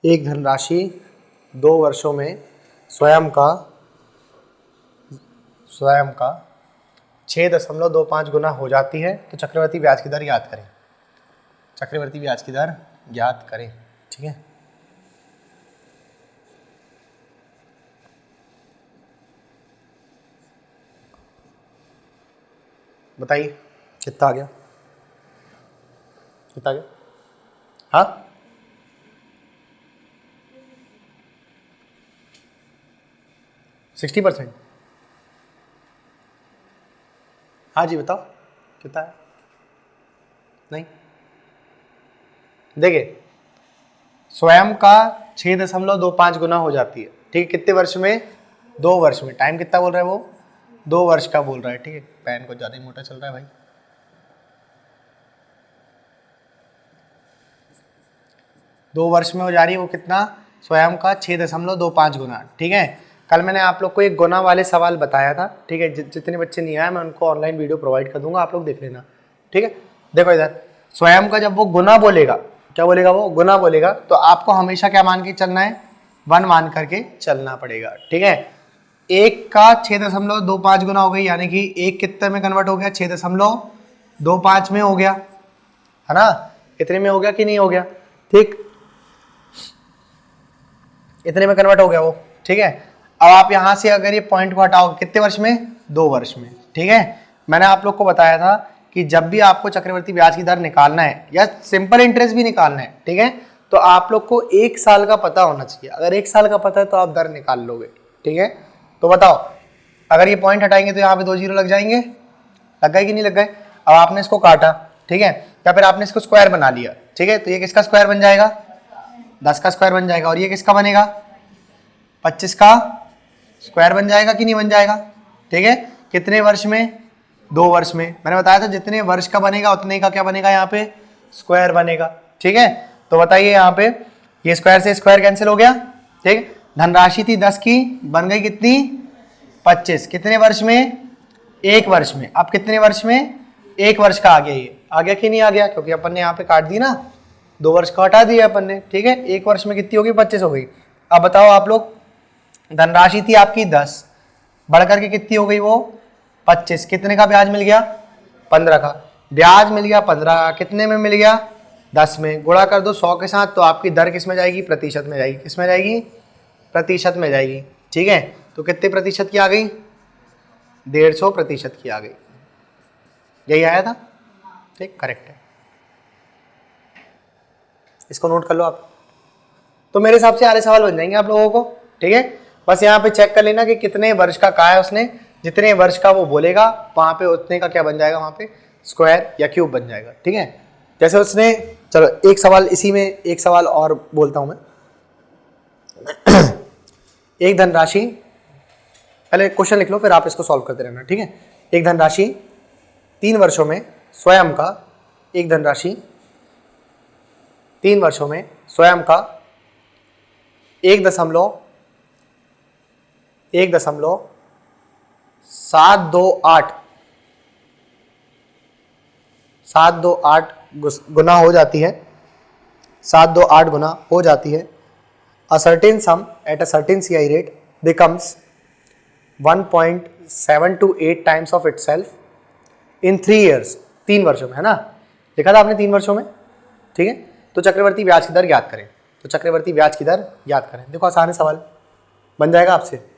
एक धनराशि 2 वर्षों में स्वयं का 6.25 गुना हो जाती है, तो चक्रवर्ती ब्याज की दर याद करें। चक्रवर्ती ब्याज की दर याद करें, ठीक है। बताइए कितना आ गया, कितना आ गया? हाँ 60%। हाँ जी बताओ कितना है? नहीं, देखिए स्वयं का 6.25 गुना हो जाती है, ठीक है। कितने वर्ष में? 2 वर्ष में। टाइम कितना बोल रहा है वो? 2 वर्ष का बोल रहा है, ठीक है। पेन को ज़्यादा ही मोटा चल रहा है भाई। 2 वर्ष में हो जा रही है वो कितना? स्वयं का 6.25 गुना, ठीक है। कल मैंने आप लोग को एक गुना वाले सवाल बताया था, ठीक है। जितने बच्चे नहीं आए मैं उनको ऑनलाइन वीडियो प्रोवाइड कर दूंगा, आप लोग देख लेना, ठीक है। देखो इधर स्वयं का जब वो गुना बोलेगा, क्या बोलेगा वो? गुना बोलेगा, तो आपको हमेशा क्या मान के चलना है? 1 मान करके चलना पड़ेगा, ठीक है। 1 का 6.25 गुना हो गई, यानी कि 1 कितने में कन्वर्ट हो गया? 6.25 में हो गया, है ना। इतने में हो गया कि नहीं हो गया? ठीक, इतने में कन्वर्ट हो गया वो, ठीक है। अब आप यहां से अगर ये पॉइंट को हटाओगे कितने वर्ष में? 2 वर्ष में, ठीक है। मैंने आप लोग को बताया था कि जब भी आपको चक्रवर्ती ब्याज की दर निकालना है या सिंपल इंटरेस्ट भी निकालना है, ठीक है, तो आप लोग को 1 साल का पता होना चाहिए। अगर 1 साल का पता है तो आप दर निकाल लोगे, ठीक है। तो बताओ, अगर ये पॉइंट हटाएंगे तो यहाँ पे 2 जीरो लग जाएंगे, लग गए कि नहीं लग गए? अब आपने इसको काटा, ठीक है, या फिर आपने इसको स्क्वायर बना लिया, ठीक है, तो ये किसका स्क्वायर बन जाएगा? 10 का स्क्वायर बन जाएगा। और ये किसका बनेगा? 25 का स्क्वायर बन जाएगा कि नहीं बन जाएगा? ठीक है। कितने वर्ष में? 2 वर्ष में। मैंने बताया था जितने वर्ष का बनेगा उतने का क्या बनेगा? यहाँ पे स्क्वायर बनेगा, ठीक है। तो बताइए यहाँ पे ये स्क्वायर से स्क्वायर कैंसिल हो गया, ठीक। धनराशि थी 10 की, बन गई कितनी? 25। कितने वर्ष में? 1 वर्ष में। अब कितने वर्ष में? 1 वर्ष का आ गया। ये आ गया कि नहीं आ गया? क्योंकि अपन ने यहाँ पे काट दी ना, 2 वर्ष का हटा दिया अपन ने, ठीक है। 1 वर्ष में कितनी होगी? 25 हो गई। अब बताओ आप लोग, धनराशि थी आपकी 10, बढ़कर के कितनी हो गई वो? 25। कितने का ब्याज मिल गया? 15 का ब्याज मिल गया। 15 कितने में मिल गया? 10 में। गुणा कर दो 100 के साथ, तो आपकी दर किस में जाएगी? प्रतिशत में जाएगी। किस में जाएगी? प्रतिशत में जाएगी, ठीक है। तो कितने प्रतिशत की आ गई? 150% की आ गई। यही आया था, ठीक, करेक्ट है। इसको नोट कर लो आप। तो मेरे हिसाब से सारे सवाल बन जाएंगे आप लोगों को, ठीक है। बस यहाँ पे चेक कर लेना कि कितने वर्ष का कहा है उसने। जितने वर्ष का वो बोलेगा वहां पे उतने का क्या बन जाएगा? वहां पे स्क्वायर या क्यूब बन जाएगा, ठीक है। जैसे उसने, चलो एक सवाल इसी में, एक सवाल और बोलता हूं मैं। एक धनराशि, पहले क्वेश्चन लिख लो फिर आप इसको सॉल्व करते रहना, ठीक है। एक धनराशि 3 वर्षों में स्वयं का, एक धनराशि 3 वर्षों में स्वयं का 1.728 गुना हो जाती है, 728 गुना हो जाती है। A certain sum at a certain CI rate becomes 1.728 times of itself in 3 years। 3 वर्षों में, है ना, लिखा था आपने 3 वर्षों में, ठीक है। तो चक्रवर्ती ब्याज की दर याद करें। तो चक्रवर्ती ब्याज की दर याद करें। देखो आसान है सवाल, बन जाएगा आपसे।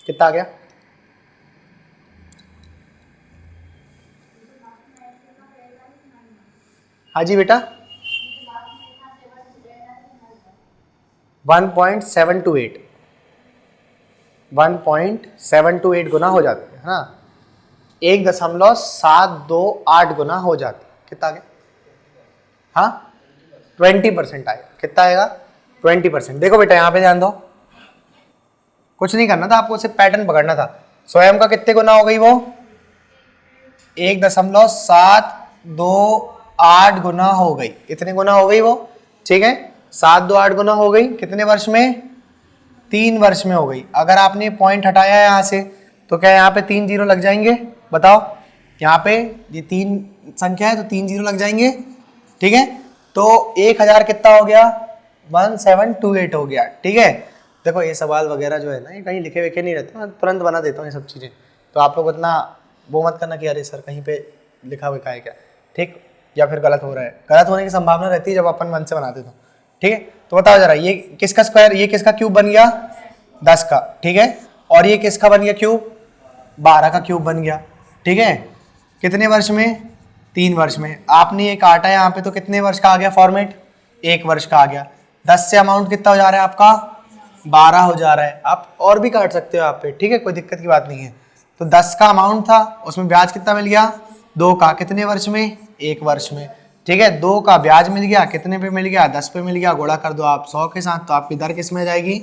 कितना आ गया? हाँ जी बेटा, 1.728 गुना हो जाती है ना, 1.728 गुना हो जाती है। कितना आ गया? हाँ 20% आएगा। कितना आएगा? 20%। देखो बेटा यहाँ पे ध्यान दो, कुछ नहीं करना था आपको, सिर्फ पैटर्न पकड़ना था। स्वयं का कितने गुना हो गई वो? 1.728 गुना हो गई। कितने गुना हो गई वो? ठीक है, 728 गुना हो गई। कितने वर्ष में? 3 वर्ष में हो गई। अगर आपने पॉइंट हटाया यहाँ से तो क्या यहाँ पे 3 जीरो लग जाएंगे? बताओ, यहाँ पे ये 3 संख्या है तो 3 जीरो लग जाएंगे। ठीक है, तो 1000 कितना हो गया? 1728 हो गया। ठीक है, देखो ये सवाल वगैरह जो है ना, ये कहीं लिखे विखे नहीं रहते, मैं तुरंत बना देता हूँ ये सब चीज़ें। तो आप लोग इतना वो मत करना कि अरे सर कहीं पे लिखा हुआ है क्या, ठीक, या फिर गलत हो रहा है। गलत होने की संभावना रहती है जब अपन मन से बनाते तो। ठीक है, तो बताओ जरा, ये किसका स्क्वायर, ये किसका क्यूब बन गया? 10 का। ठीक है, और ये किसका बन गया क्यूब? 12 का क्यूब बन गया। ठीक है, कितने वर्ष में? 3 वर्ष में। आपने ये काटा यहाँ पे तो कितने वर्ष का आ गया फॉर्मेट? 1 वर्ष का आ गया। 10 से अमाउंट कितना हो जा रहा है आपका? 12 हो जा रहा है। आप और भी काट सकते हो आप पे, ठीक है, कोई दिक्कत की बात नहीं है। तो 10 का अमाउंट था, उसमें ब्याज कितना मिल गया? 2 का। कितने वर्ष में? 1 वर्ष में। ठीक है, 2 का ब्याज मिल गया, कितने पे मिल गया? 10 पे मिल गया। गुणा कर दो आप 100 के साथ, तो आपकी दर किस में जाएगी?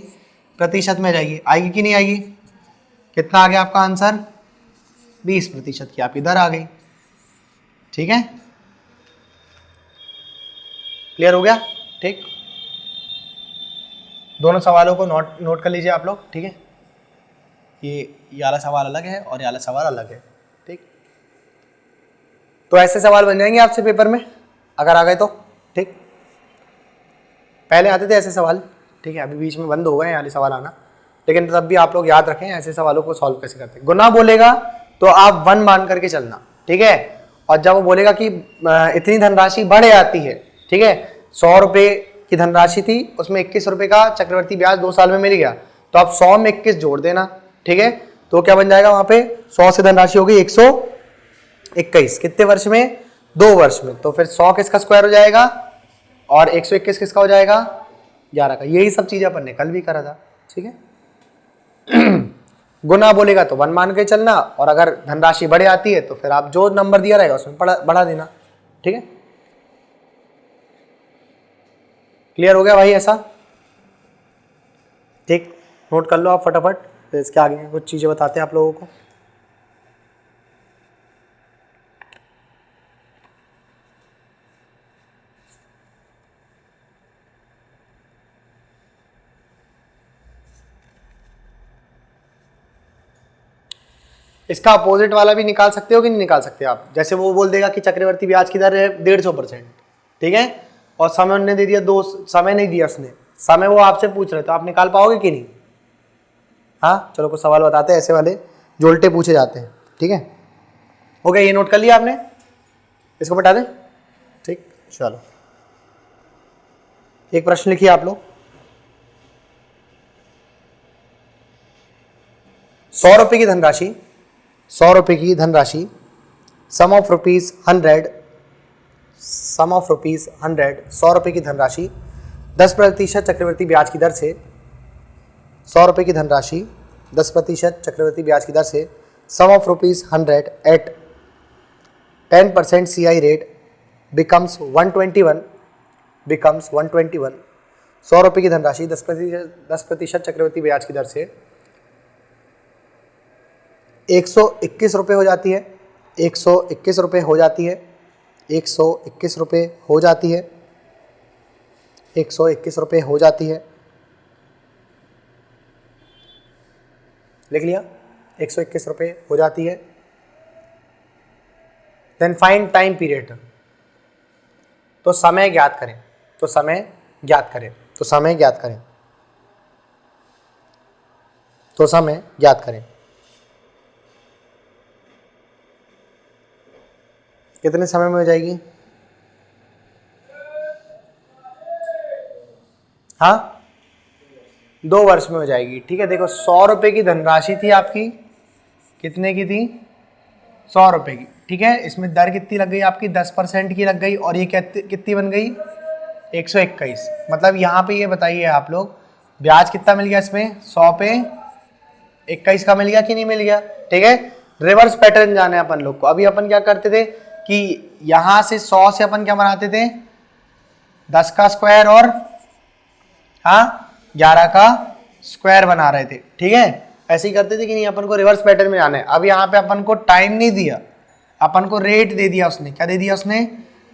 प्रतिशत में जाएगी। आएगी कि नहीं आएगी? कितना आ गया आपका आंसर? 20% की आपकी दर आ गई। ठीक है, क्लियर हो गया? ठीक, दोनों सवालों को नोट कर लीजिए आप लोग। ठीक है, ये वाला सवाल अलग है और ये वाला सवाल अलग है। ठीक, तो ऐसे सवाल बन जाएंगे आपसे पेपर में अगर आ गए तो। ठीक, पहले आते थे ऐसे सवाल, ठीक है, अभी बीच में बंद हो गए वाले सवाल आना, लेकिन तब भी आप लोग याद रखें ऐसे सवालों को सॉल्व कैसे करते हैं। गुना बोलेगा तो आप 1 मान करके चलना। ठीक है, और जब वो बोलेगा कि इतनी धनराशि बढ़ जाती है, ठीक है, 100 रुपये की धनराशि थी, उसमें 21 रुपये का चक्रवर्ती ब्याज 2 साल में मिल गया, तो आप 100 में 21 जोड़ देना। ठीक है, तो क्या बन जाएगा वहां पे? 100 से धनराशि हो गई 121। कितने वर्ष में? 2 वर्ष में। तो फिर 100 किसका स्क्वायर हो जाएगा और 121 किसका हो जाएगा? 11 का। यही सब चीजें अपन ने कल भी करा था। ठीक है, गुना बोलेगा तो 1 मान के चलना, और अगर धनराशि बढ़ जाती है तो फिर आप जो नंबर दिया रहेगा उसमें बढ़ा देना। ठीक है, क्लियर हो गया भाई ऐसा? ठीक, नोट कर लो आप फटाफट, फिर इसके आगे कुछ चीजें बताते हैं आप लोगों को। इसका अपोजिट वाला भी निकाल सकते हो कि नहीं निकाल सकते आप? जैसे वो बोल देगा कि चक्रवर्ती ब्याज की दर है 150%, ठीक है, और समय उन्होंने दे दिया 2, समय नहीं दिया उसने, समय वो आपसे पूछ रहे, तो आप निकाल पाओगे कि नहीं? हाँ, चलो कुछ सवाल बताते हैं ऐसे वाले जो उल्टे पूछे जाते हैं। ठीक है, हो गया, ये नोट कर लिया आपने, इसको बता दें। ठीक, चलो एक प्रश्न लिखिए आप लोग। 100 रुपये की धनराशि, 100 रुपये की धनराशि, sum of rupees 100, sum of rupees 100, 100 रुपये की धनराशि 10% चक्रवर्ती ब्याज की दर से, 100 रुपये की धनराशि 10% चक्रवर्ती ब्याज की दर से, sum of rupees 100 at 10% CI rate becomes 121, becomes 121। 100 रुपये की धनराशि 10% चक्रवर्ती ब्याज की दर से 121 रुपये हो जाती है, 121 रुपये हो जाती है, 121 रुपये हो जाती है, 121 रुपये हो जाती है। लिख लिया? 121 रुपये हो जाती है। देन फाइंड टाइम पीरियड, तो समय ज्ञात करें, तो समय ज्ञात करें, तो समय ज्ञात करें, तो समय ज्ञात करें। कितने समय में हो जाएगी? हाँ, 2 वर्ष में हो जाएगी। ठीक है, देखो 100 रुपये की धनराशि थी आपकी, कितने की थी? 100 रुपये की। ठीक है, इसमें दर कितनी लग गई आपकी? 10% की लग गई, और ये कितनी बन गई? 121। मतलब यहाँ पे ये बताइए आप लोग, ब्याज कितना मिल गया इसमें? 100 पे 21 का मिल गया कि नहीं मिल गया? ठीक है, रिवर्स पैटर्न जाने अपन लोग को। अभी अपन क्या करते थे कि यहाँ से 100 से अपन क्या बनाते थे? 10 का स्क्वायर और 11 का स्क्वायर बना रहे थे। ठीक है, ऐसे ही करते थे कि नहीं? अपन को रिवर्स पैटर्न में जाना है। अब यहाँ पे अपन को टाइम नहीं दिया, अपन को रेट दे दिया उसने, क्या दे दिया उसने,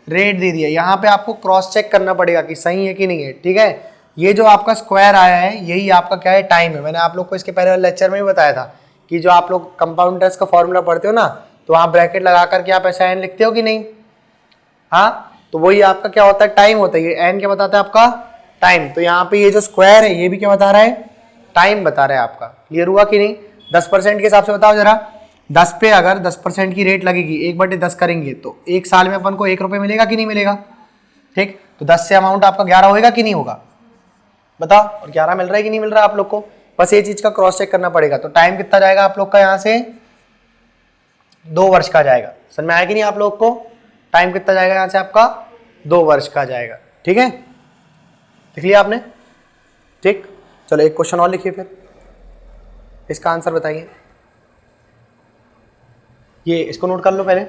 रेट दे दिया। यहाँ पे आपको क्रॉस चेक करना पड़ेगा कि सही है कि नहीं है, ठीक है। ये जो आपका स्क्वायर आया है यही आपका क्या है, टाइम है। मैंने आप लोग को इसके पहले वाले लेक्चर में भी बताया था कि जो आप लोग कंपाउंड इंटरेस्ट का फॉर्मूला पढ़ते हो ना, तो वहाँ ब्रैकेट लगा करके आप ऐसा एन लिखते हो कि नहीं, हाँ, तो वही आपका क्या होता है, टाइम होता है। ये एन क्या बताता है आपका, टाइम। तो यहाँ पे ये जो स्क्वायर है ये भी क्या बता रहा है, टाइम बता रहा है आपका। क्लियर हुआ कि नहीं। 10% के हिसाब से बताओ जरा, 10 पे अगर 10% की रेट लगेगी, 1/10 करेंगे तो 1 साल में अपन को 1 रुपये मिलेगा कि नहीं मिलेगा, ठीक। तो 10 से अमाउंट आपका 11 होएगा कि नहीं होगा, बताओ। और 11 मिल रहा है कि नहीं मिल रहा है आप लोग को, बस ये चीज का क्रॉस चेक करना पड़ेगा। तो टाइम कितना जाएगा आप लोग का, यहाँ से 2 वर्ष का जाएगा। समझ में आया कि नहीं आप लोग को, टाइम कितना जाएगा यहाँ से आपका, 2 वर्ष का जाएगा, ठीक है। लिख लिया आपने, ठीक। चलो एक क्वेश्चन और लिखिए, फिर इसका आंसर बताइए। ये इसको नोट कर लो पहले।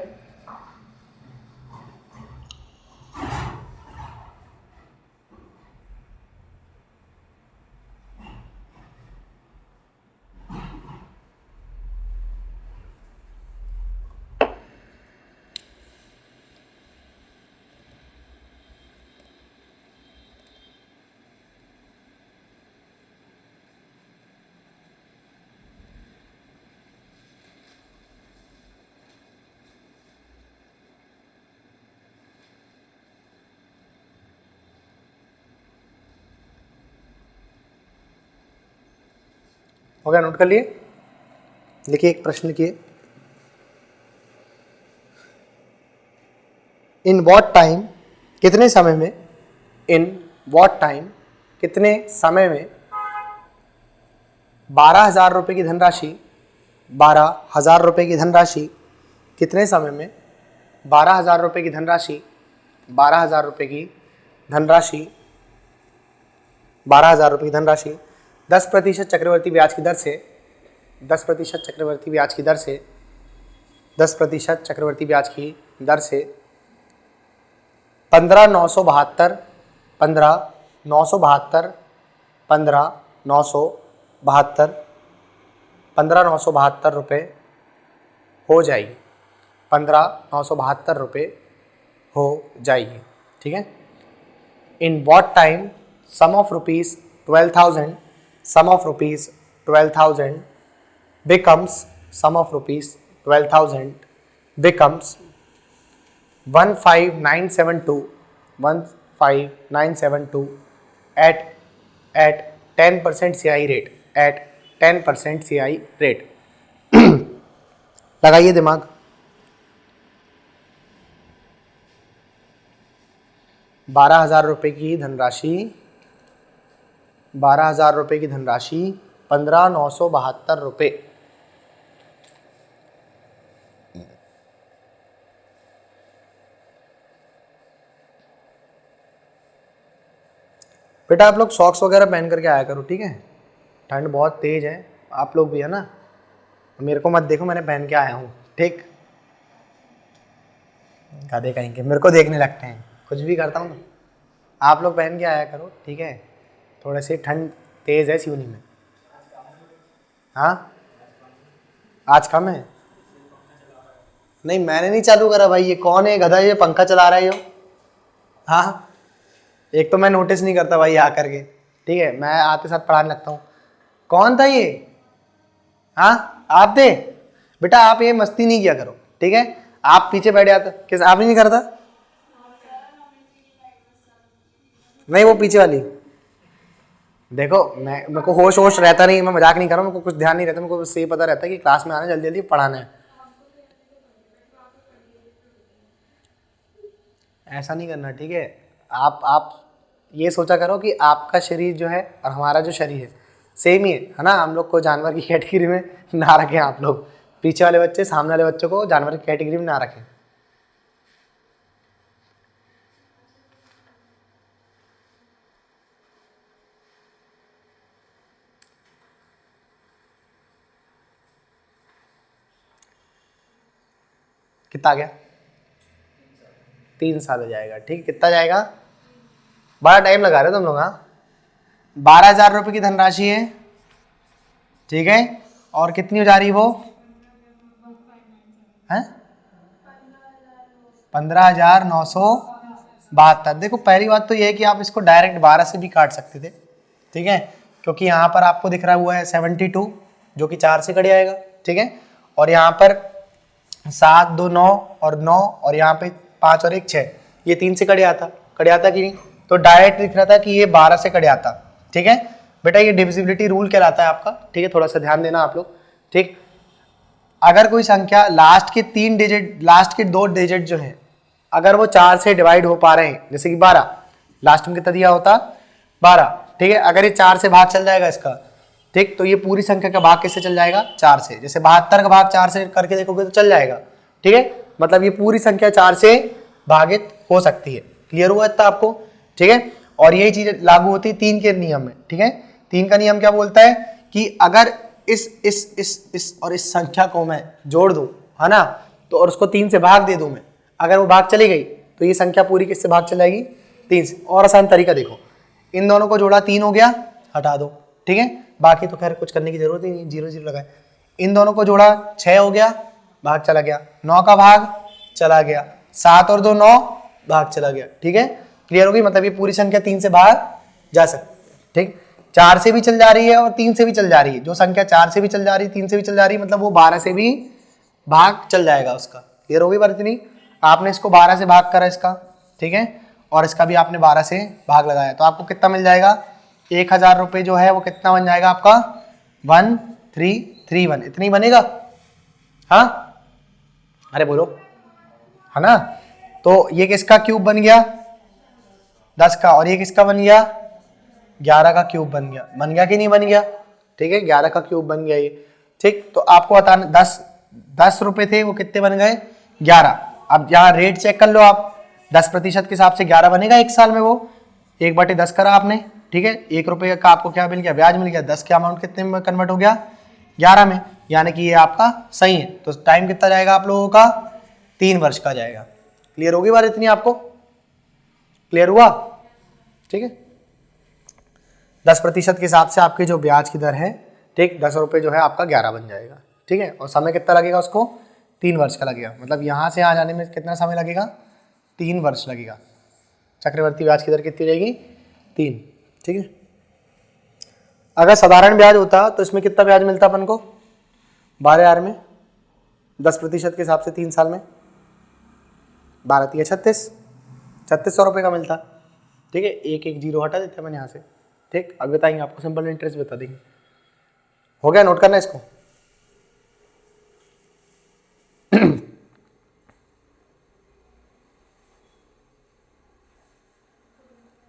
हो गया, नोट कर लिए। लिखिए, एक प्रश्न लिखिए। इन वॉट टाइम, कितने समय में, इन वॉट टाइम, कितने समय में 12,000 रुपये की धनराशि, 12,000 रुपये की धनराशि, कितने समय में 12,000 रुपये की धनराशि, 12,000 रुपये की धनराशि, 12,000 रुपये की धनराशि 10% चक्रवर्ती ब्याज की दर से, 10% चक्रवर्ती ब्याज की दर से, 10% चक्रवर्ती ब्याज की दर से 15,972, 15,972, 15,972, 15,972 रुपये हो जाएगी, 15,972 रुपये हो जाएगी, ठीक है। In what time sum of rupees 12,000, sum of rupees 12,000 becomes, sum of rupees 12,000 becomes 15,972, 15,972 at 10% CI rate, at 10% CI rate। लगाइए दिमाग। 12,000 रुपये की धनराशि, 12,000 रुपये की धनराशि 15,972 रुपये, बेटा आप लोग सॉक्स वगैरह पहन करके आया करो, ठीक है। ठंड बहुत तेज है, आप लोग भी है ना, मेरे को मत देखो, मैंने पहन के आया हूँ, ठीक। गधे कहेंगे, मेरे को देखने लगते हैं, कुछ भी करता हूँ ना। आप लोग पहन के आया करो, ठीक है। थोड़े से ठंड तेज है सिवनी में। हाँ, आज कम है। नहीं मैंने नहीं चालू करा भाई, ये कौन है गधा, ये पंखा चला रहा है ये। हाँ, एक तो मैं नोटिस नहीं करता भाई आकर के, ठीक है, मैं आते साथ पढ़ाने लगता हूँ। कौन था ये, हाँ आप थे बेटा, आप ये मस्ती नहीं किया करो, ठीक है। आप पीछे बैठ जाते, किस आप नहीं करता, नहीं वो पीछे वाली। देखो मैं, मेरे को होश होश रहता नहीं, मैं मजाक नहीं कर रहा हूँ, मेरे को कुछ ध्यान नहीं रहता, मेरे को बस ये पता रहता है कि क्लास में आना, जल्दी जल्दी पढ़ाना है। ऐसा नहीं करना, ठीक है। आप ये सोचा करो कि आपका शरीर जो है और हमारा जो शरीर है सेम ही है ना। हम लोग को जानवर की कैटेगरी में ना रखें आप लोग, पीछे वाले बच्चे सामने वाले बच्चों को जानवर की कैटेगरी में ना रखें। कितना आ गया, 3 साल हो जाएगा, ठीक। कितना जाएगा, बड़ा टाइम लगा रहे हो तुम लोग। हाँ, 12,000 रुपये की धनराशि है, ठीक है, और कितनी हो जा रही वो है, 15,972। देखो पहली बात तो ये है कि आप इसको डायरेक्ट 12 से भी काट सकते थे, ठीक है, क्योंकि यहाँ पर आपको दिख रहा हुआ है 72 जो कि 4 से कट जाएगा, ठीक है, और यहाँ पर 7 2 9 और 9 और यहाँ पे 5 और 1 6, ये 3 से कट जाता कि नहीं, तो डायरेक्ट दिख रहा था कि ये 12 से कट जाता, ठीक है बेटा, ये डिविजिबिलिटी रूल कहलाता है आपका, ठीक है, थोड़ा सा ध्यान देना आप लोग, ठीक। अगर कोई संख्या लास्ट के 3 डिजिट, लास्ट के 2 डिजिट जो है अगर वो 4 से डिवाइड हो पा रहे हैं, जैसे कि 12, लास्ट में कितना दिया होता 12, ठीक है, अगर ये 4 से भाग चल जाएगा इसका, ठीक, तो ये पूरी संख्या का भाग किससे चल जाएगा 4 से, जैसे 72 का भाग 4 से करके देखोगे तो चल जाएगा, ठीक है, मतलब ये पूरी संख्या 4 से भागित हो सकती है। क्लियर हुआ इतना आपको, ठीक है, और यही चीज लागू होती है 3 के नियम में, ठीक है। 3 का नियम क्या बोलता है कि अगर इस और इस संख्या को मैं जोड़ दूं, है ना, तो और उसको 3 से भाग दे दूं मैं, अगर वो भाग चली गई तो ये संख्या पूरी किससे भाग चल जाएगी 3 से। और आसान तरीका देखो, इन दोनों को जोड़ा 3 हो गया, हटा दो, ठीक है, बाकी तो खैर कुछ करने की जरूरत ही नहीं, 0 0 लगाए। इन दोनों को जोड़ा 6 हो गया, भाग चला गया, 9 का भाग चला गया, 7 और 2 9, भाग चला गया, ठीक है, क्लियर होगी, मतलब ये पूरी संख्या 3 से भाग जा सकती है, ठीक, 4 से भी चल जा रही है और 3 से भी चल जा रही है, जो संख्या 4 से भी चल जा रही है 3 से भी चल जा रही है, मतलब वो 12 से भी भाग चल जाएगा उसका। क्लियर होगी बात इतनी, आपने इसको 12 से भाग करा इसका, ठीक है, और इसका भी आपने 12 से भाग लगाया, तो आपको कितना मिल जाएगा 1,000 रुपये जो है वो कितना बन जाएगा आपका 1331, इतनी बनेगा, हाँ, अरे बोलो, है ना, तो ये किसका क्यूब बन गया 10 का, और ये किसका बन गया 11 का क्यूब बन गया कि नहीं बन गया, ठीक है, 11 का क्यूब बन गया ये, ठीक। तो आपको बताना 10 रुपए थे वो कितने बन गए 11। अब यहाँ रेट चेक कर लो आप, 10% के हिसाब से 11 बनेगा एक साल में, वो 1/10 करा आपने, ठीक है, 1 रुपये का आपको क्या मिल गया ब्याज मिल गया, 10 का अमाउंट कितने में कन्वर्ट हो गया 11 में, यानी कि ये आपका सही है। तो टाइम कितना जाएगा आप लोगों का 3 वर्ष का जाएगा। क्लियर होगी बात इतनी आपको, क्लियर हुआ, ठीक है। 10% के हिसाब से आपकी जो ब्याज की दर है, ठीक, 10 रुपये जो है आपका 11 बन जाएगा, ठीक है, और समय कितना लगेगा उसको 3 वर्ष का लगेगा, मतलब यहाँ से आ जाने में कितना समय लगेगा 3 वर्ष लगेगा। चक्रवर्ती ब्याज की दर कितनी रहेगी 3, ठीक है। अगर साधारण ब्याज होता तो इसमें कितना ब्याज मिलता अपन को 12,000 में, 10% के हिसाब से 3 साल में 12 3 3600 रुपये का मिलता, ठीक है, एक एक जीरो हटा देते हैं मैंने यहाँ से, ठीक। अब बताएंगे आपको सिंपल इंटरेस्ट बता देंगे, हो गया, नोट करना इसको।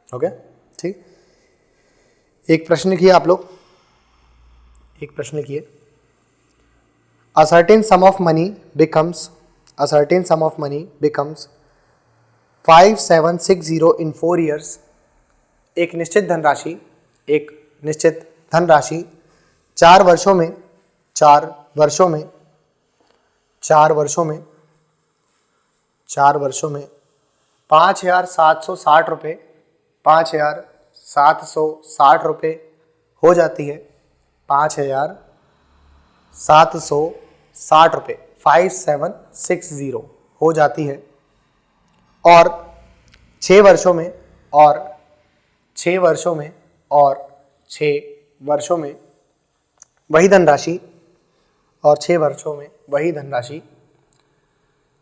हो गया, ठीक। एक प्रश्न लिखिए आप लोग, एक प्रश्न लिखिए, a certain sum of money becomes 5760 in 4 years। एक निश्चित धनराशि 4 वर्षों में 5,760 रुपये 5,760 रुपये हो जाती है, 5,760 रुपये 5760 हो जाती है, और 6 वर्षों में वही धनराशि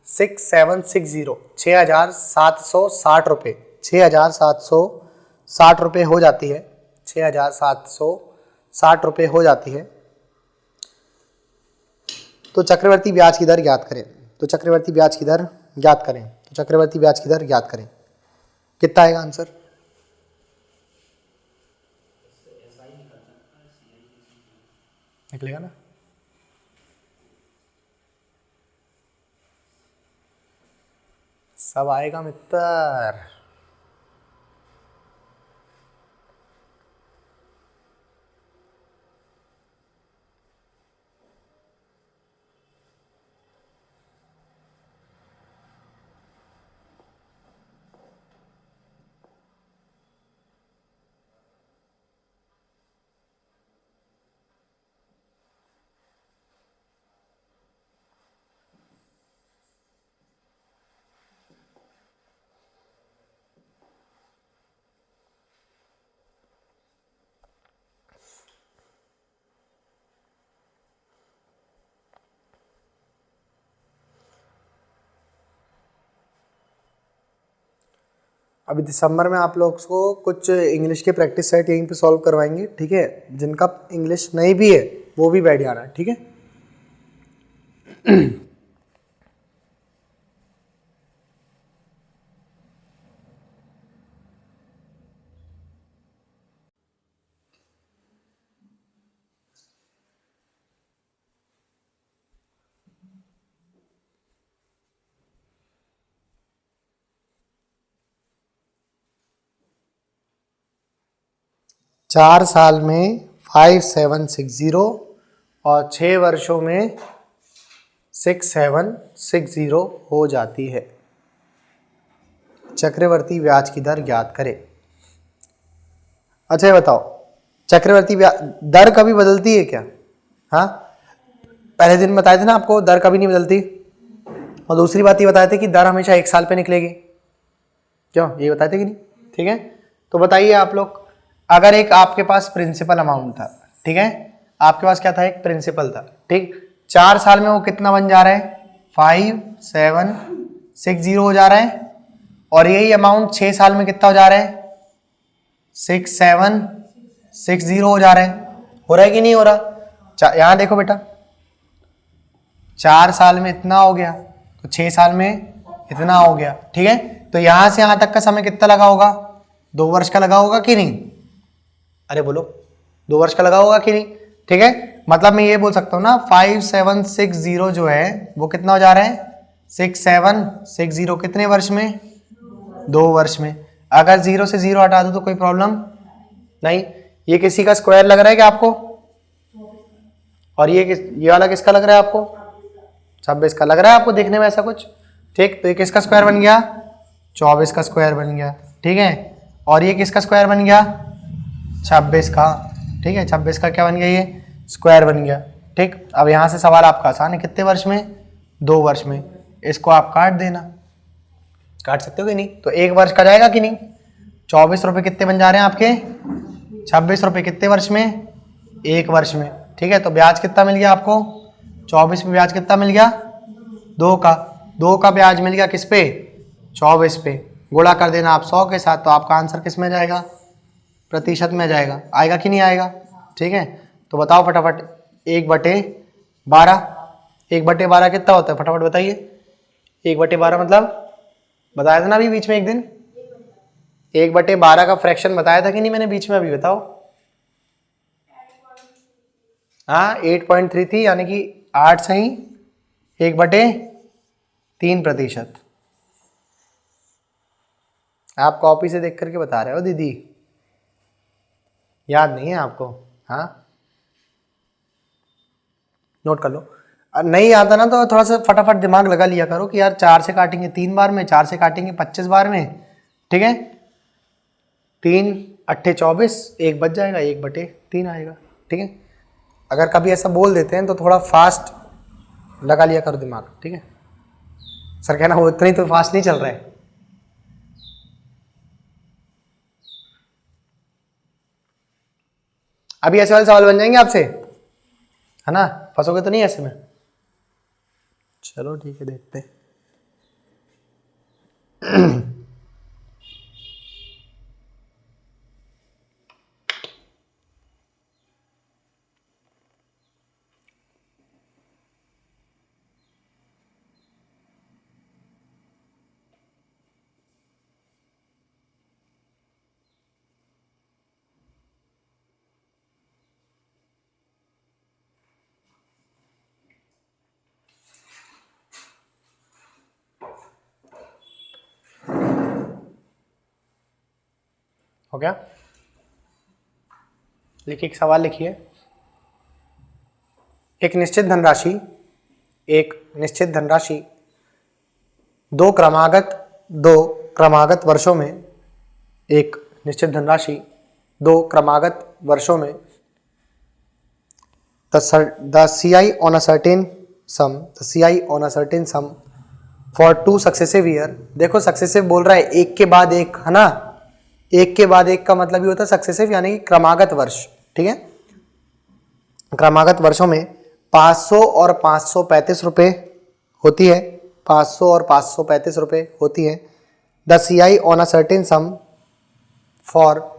6,760 रुपये 6,760 रुपये हो जाती है, 6,760 रुपये हो जाती है। तो चक्रवर्ती ब्याज की दर ज्ञात करें, कितना आएगा आंसर, निकलेगा ना, सब आएगा मित्र। अभी दिसंबर में आप लोग को कुछ इंग्लिश के प्रैक्टिस सेट यहीं पे सॉल्व करवाएंगे, ठीक है। जिनका इंग्लिश नहीं भी है वो भी बैठ जाना है, ठीक है। 4 साल में 5760 और 6 वर्षों में 6760 हो जाती है। चक्रवर्ती ब्याज की दर ज्ञात करें। अच्छा ये बताओ, चक्रवर्ती ब्याज दर कभी बदलती है क्या? हाँ, पहले दिन बताए थे ना आपको, दर कभी नहीं बदलती। और दूसरी बात ये बताए थे कि दर हमेशा 1 साल पे निकलेगी, क्यों, ये बताए थे कि नहीं? ठीक है, तो बताइए आप लोग, अगर एक आपके पास प्रिंसिपल अमाउंट था, ठीक है, आपके पास क्या था, एक प्रिंसिपल था, ठीक, 4 साल में वो कितना बन जा रहा है, 5760 हो जा रहा है, और यही अमाउंट 6 साल में कितना हो जा रहा है, 6760 हो जा रहा है। हो रहा है कि नहीं हो रहा? यहां देखो बेटा, 4 साल में इतना हो गया तो 6 साल में इतना हो गया, ठीक है। तो यहां से यहां तक का समय कितना लगा होगा, 2 वर्ष का लगा होगा कि नहीं? अरे बोलो, 2 वर्ष का लगा होगा कि नहीं? ठीक है, मतलब मैं ये बोल सकता हूँ ना, 5760 जो है वो कितना हो जा रहा है, 6760 कितने वर्ष में, 2 वर्ष में। अगर 0 से 0 हटा दो तो कोई प्रॉब्लम नहीं। ये किसी का स्क्वायर लग रहा है क्या आपको? और ये वाला किसका लग रहा है आपको? 26 का लग रहा है आपको देखने में ऐसा कुछ? ठीक, तो ये किसका स्क्वायर बन गया, 24 का स्क्वायर बन गया, ठीक है। और ये किसका स्क्वायर बन गया, 26 का, ठीक है, 26 का क्या बन गया, ये स्क्वायर बन गया, ठीक। अब यहाँ से सवाल आपका आसान है, कितने वर्ष में, 2 वर्ष में। इसको आप काट देना, काट सकते हो कि नहीं? तो 1 वर्ष का जाएगा कि नहीं? 24 रुपये कितने बन जा रहे हैं आपके, 26 रुपये कितने वर्ष में, 1 वर्ष में, ठीक है। तो ब्याज कितना मिल गया आपको, 24 में ब्याज कितना मिल गया, 2 का ब्याज मिल गया किस पे, 24 पे। गुणा कर देना आप 100 के साथ, तो आपका आंसर किस में जाएगा, प्रतिशत में जाएगा। आएगा कि नहीं आएगा? ठीक है, तो बताओ फटाफट, 1/12, 1/12 कितना होता है, फटाफट बताइए। 1/12 मतलब बताया था ना अभी बीच में एक दिन, 1/12 का फ्रैक्शन बताया था कि नहीं मैंने बीच में, अभी बताओ। हाँ, 8.3 थी, यानी कि 8 सही 1/3%। आप कॉपी से देख करके बता रहे हो दीदी, याद नहीं है आपको? हाँ, नोट कर लो। नहीं आता ना तो थोड़ा सा फटाफट दिमाग लगा लिया करो कि यार 4 से काटेंगे 3 बार में, 4 से काटेंगे 25 बार में, ठीक है। 3 अट्ठे 24, 1 बच जाएगा, 1/3 आएगा, ठीक है। अगर कभी ऐसा बोल देते हैं तो थोड़ा फास्ट लगा लिया करो दिमाग, ठीक है। सर कहना वो इतनी तो फास्ट नहीं चल रहा है। अभी ऐसे वाले सवाल बन जाएंगे आपसे, है ना, फंसोगे तो नहीं ऐसे में? चलो ठीक है, देखते हैं। हो गया? लिखिए, एक सवाल लिखिए। एक निश्चित धनराशि दो क्रमागत वर्षों में, एक निश्चित धनराशि 2 क्रमागत वर्षों में, the CI on a certain sum for 2 successive year। देखो सक्सेसिव बोल रहा है, एक के बाद एक, है ना, एक के बाद एक का मतलब ये होता है सक्सेसिव, यानी कि क्रमागत वर्ष, ठीक है। क्रमागत वर्षों में 500 और 535 रुपये होती है, 500 और 535 रुपये होती है। The CI on a certain sum for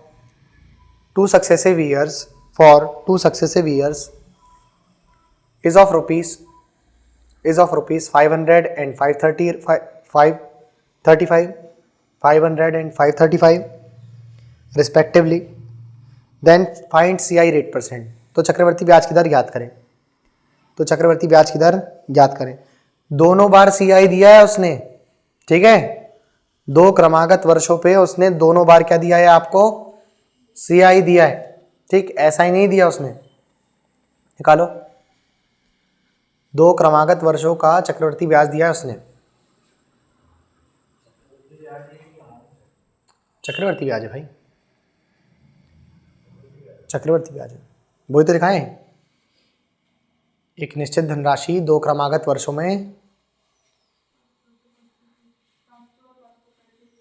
two successive years is of rupees 500 and 535 respectively, then find CI rate percent। तो चक्रवर्ती ब्याज की दर ज्ञात करें। दोनों बार CI दिया है उसने, ठीक है, 2 क्रमागत वर्षों पे उसने दोनों बार क्या दिया है आपको, CI दिया है, ठीक, ऐसा ही नहीं दिया उसने। निकालो, 2 क्रमागत वर्षों का चक्रवर्ती ब्याज दिया है उसने। चक्रवर्ती ब्याज है भाई, चक्रवर्ती ब्याज है, वही तो दिखाएं। एक निश्चित धनराशि 2 क्रमागत वर्षों में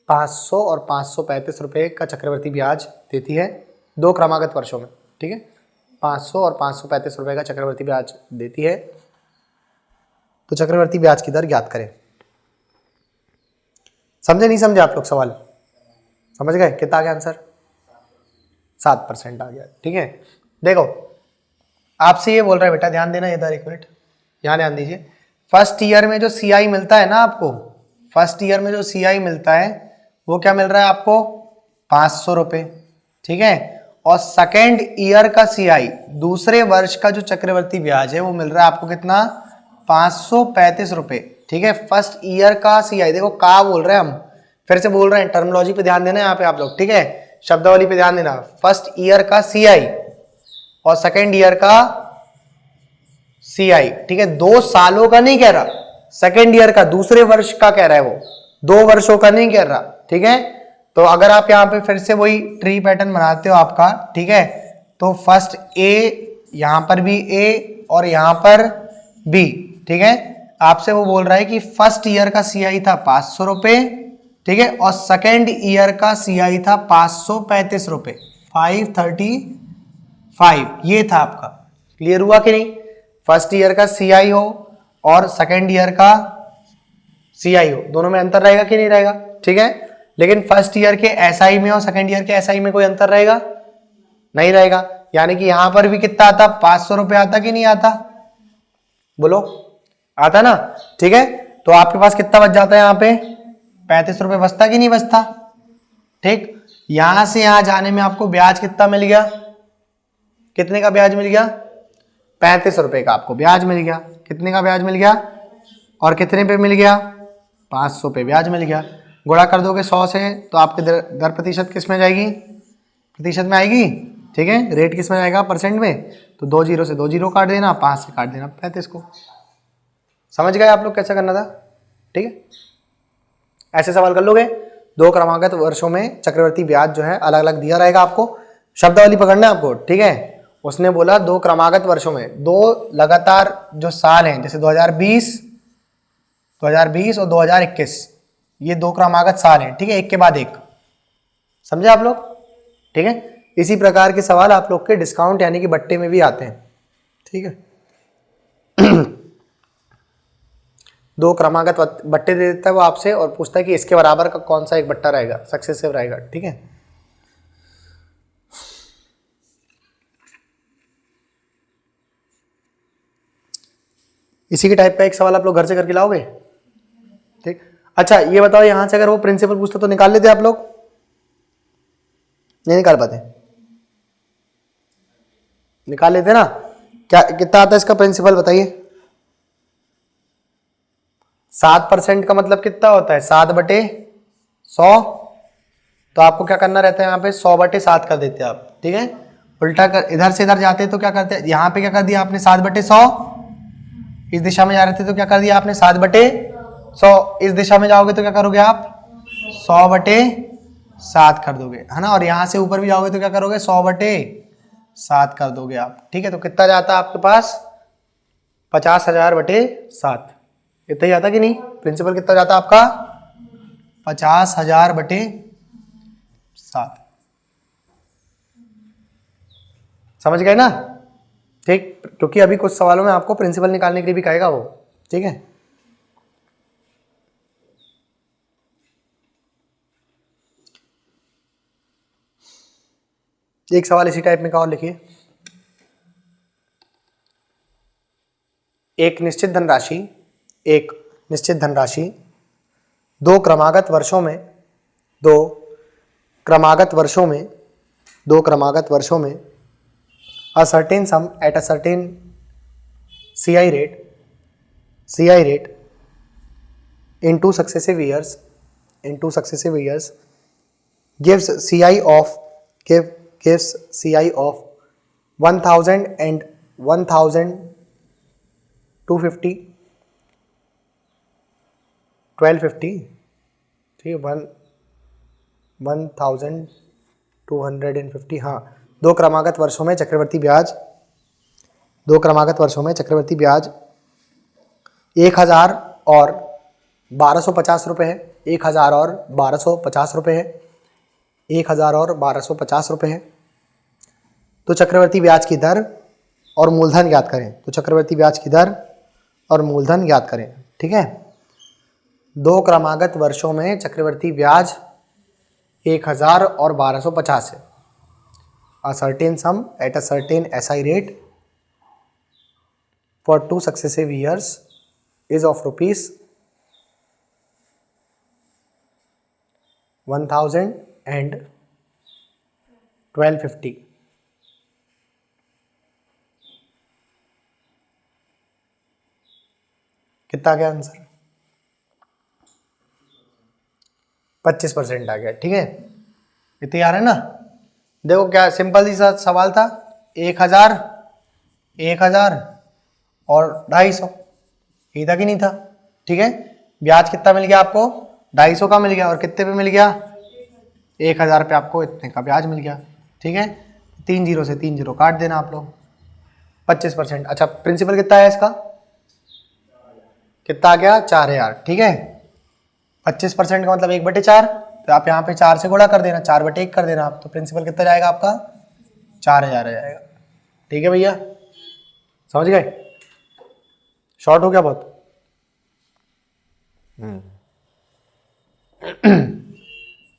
500 और 535 रुपये का चक्रवर्ती ब्याज देती है 2 क्रमागत वर्षों में, ठीक है, 500 और 535 रुपये का चक्रवर्ती ब्याज देती है। तो चक्रवर्ती ब्याज की दर ज्ञात करें। समझे नहीं समझे आप लोग सवाल? समझ गए? कितना आ गया आंसर? 7% आ गया, ठीक है। देखो आपसे ये बोल रहा है बेटा, ध्यान देना इधर, एक मिनट यहाँ ध्यान दीजिए। फर्स्ट ईयर में जो CI मिलता है ना आपको, फर्स्ट ईयर में जो CI मिलता है वो क्या मिल रहा है आपको, 500 रुपये, ठीक है। और सेकेंड ईयर का CI, दूसरे वर्ष का जो चक्रवर्ती ब्याज है वो मिल रहा है आपको कितना, 535 रुपये, ठीक है। फर्स्ट ईयर का CI, देखो का बोल रहे हैं हम, फिर से बोल रहे हैं, टर्मिनोलॉजी पे ध्यान देना यहाँ पे आप लोग, ठीक है, शब्दावली पे ध्यान देना। फर्स्ट ईयर का CI और सेकेंड ईयर का CI, ठीक है, 2 सालों का नहीं कह रहा, सेकेंड ईयर का, दूसरे वर्ष का कह रहा है वो, 2 वर्षों का नहीं कह रहा, ठीक है। तो अगर आप यहाँ पे फिर से वही ट्री पैटर्न बनाते हो आपका, ठीक है, तो फर्स्ट A, यहां पर भी A और यहां पर B, ठीक है। आपसे वो बोल रहा है कि फर्स्ट ईयर का CI था 500 रुपये, ठीक है, और सेकेंड ईयर का CI था 535 रुपये, 535, ये था आपका। क्लियर हुआ कि नहीं? फर्स्ट ईयर का CI हो और सेकेंड ईयर का CI हो, दोनों में अंतर रहेगा कि नहीं रहेगा, ठीक है। लेकिन फर्स्ट ईयर के SI में और सेकेंड ईयर के SI में कोई अंतर रहेगा? नहीं रहेगा। यानी कि यहां पर भी कितना आता, 500 रुपये आता कि नहीं आता, बोलो, आता ना, ठीक है। तो आपके पास कितना बच जाता है यहाँ पे, 35 रुपये बचता कि नहीं बचता, ठीक। यहां से यहां जाने में आपको ब्याज कितना मिल गया, कितने का ब्याज मिल गया, 35 रुपये का आपको ब्याज मिल गया। कितने का ब्याज मिल गया और कितने पे मिल गया, 500 पे ब्याज मिल गया। गुणा कर दोगे 100 से तो आपके दर प्रतिशत किस में जाएगी, प्रतिशत में आएगी, ठीक है। रेट किस में जाएगा, परसेंट में। तो 2 जीरो से 2 जीरो काट देना, 5 से काट देना 35 को। समझ गए आप लोग कैसे करना था, ठीक है। ऐसे सवाल कर लोगे। 2 क्रमागत वर्षों में चक्रवर्ती ब्याज जो है अलग अलग दिया रहेगा आपको, शब्दावली पकड़ना है आपको, ठीक है। उसने बोला 2 क्रमागत वर्षों में, 2 लगातार जो साल हैं, जैसे 2020 और 2021, ये 2 क्रमागत साल हैं, ठीक है, एक के बाद एक। समझे आप लोग, ठीक है। इसी प्रकार के सवाल आप लोग के डिस्काउंट यानी कि बट्टे में भी आते हैं, ठीक है। 2 क्रमागत बट्टे दे देता है वो आपसे और पूछता है कि इसके बराबर का कौन सा एक बट्टा रहेगा, सक्सेसिव रहेगा, ठीक है। इसी के टाइप का एक सवाल आप लोग घर से करके लाओगे, ठीक। अच्छा ये बताओ, यहां से अगर वो प्रिंसिपल पूछता तो निकाल लेते आप लोग? नहीं निकाल पाते? निकाल लेते ना। क्या कितना आता है इसका प्रिंसिपल बताइए? 7% का मतलब कितना होता है, 7/100। तो आपको क्या करना रहता है यहाँ पे, 100/7 कर देते हैं आप, ठीक है। उल्टा कर, इधर से इधर जाते तो क्या करते हैं, यहाँ पे क्या कर दिया आपने, 7/100। इस दिशा में जा रहे थे तो क्या कर दिया आपने, 7/100। इस दिशा में जाओगे तो क्या करोगे आप, 100/7 कर दोगे, है ना। और यहाँ से ऊपर भी जाओगे तो क्या करोगे, 100/7 कर दोगे आप, ठीक है। तो कितना जाता है आपके पास, 50,000/7। इतना ही आता कि नहीं? प्रिंसिपल कितना जाता आपका, 50,000/7। समझ गए ना, ठीक। क्योंकि अभी कुछ सवालों में आपको प्रिंसिपल निकालने के लिए भी कहेगा वो, ठीक है। एक सवाल इसी टाइप में का और लिखिए, एक निश्चित धनराशि दो क्रमागत वर्षों में a certain sum at a certain CI rate in two successive years gives CI of 1000 and 1250 ठीक है, 1250, हाँ, दो क्रमागत वर्षों में चक्रवर्ती ब्याज 1000 और 1250 रुपये है। 1000 और 1250 रुपये है। 1000 और 1250 रुपये है। तो चक्रवर्ती ब्याज की दर और मूलधन ज्ञात करें। ठीक है, दो क्रमागत वर्षों में चक्रवर्ती ब्याज 1000 और 1250 है। A certain sum at a certain SI rate for 2 successive years is of rupees 1000 and 1250। कितना आ गया आंसर? 25% आ गया। ठीक है, इतनी आ रहा है ना। देखो क्या सिंपल सी सा सवाल था, 1000 और 250, यही था कि नहीं था? ठीक है, ब्याज कितना मिल गया आपको? 250 का मिल गया। और कितने पे मिल गया? 1000 पे आपको इतने का ब्याज मिल गया। ठीक है, 3 जीरो से 3 जीरो काट देना आप लोग। 25%। अच्छा, प्रिंसिपल कितना है इसका? कितना आ गया? 4000। ठीक है, 25% का मतलब 1/4, तो आप यहाँ पे 4 से गुणा कर देना, 4/1 कर देना आप, तो प्रिंसिपल कितना जाएगा आपका? 4000 आ जाएगा। ठीक है भैया, समझ गए? शॉर्ट हो गया बहुत।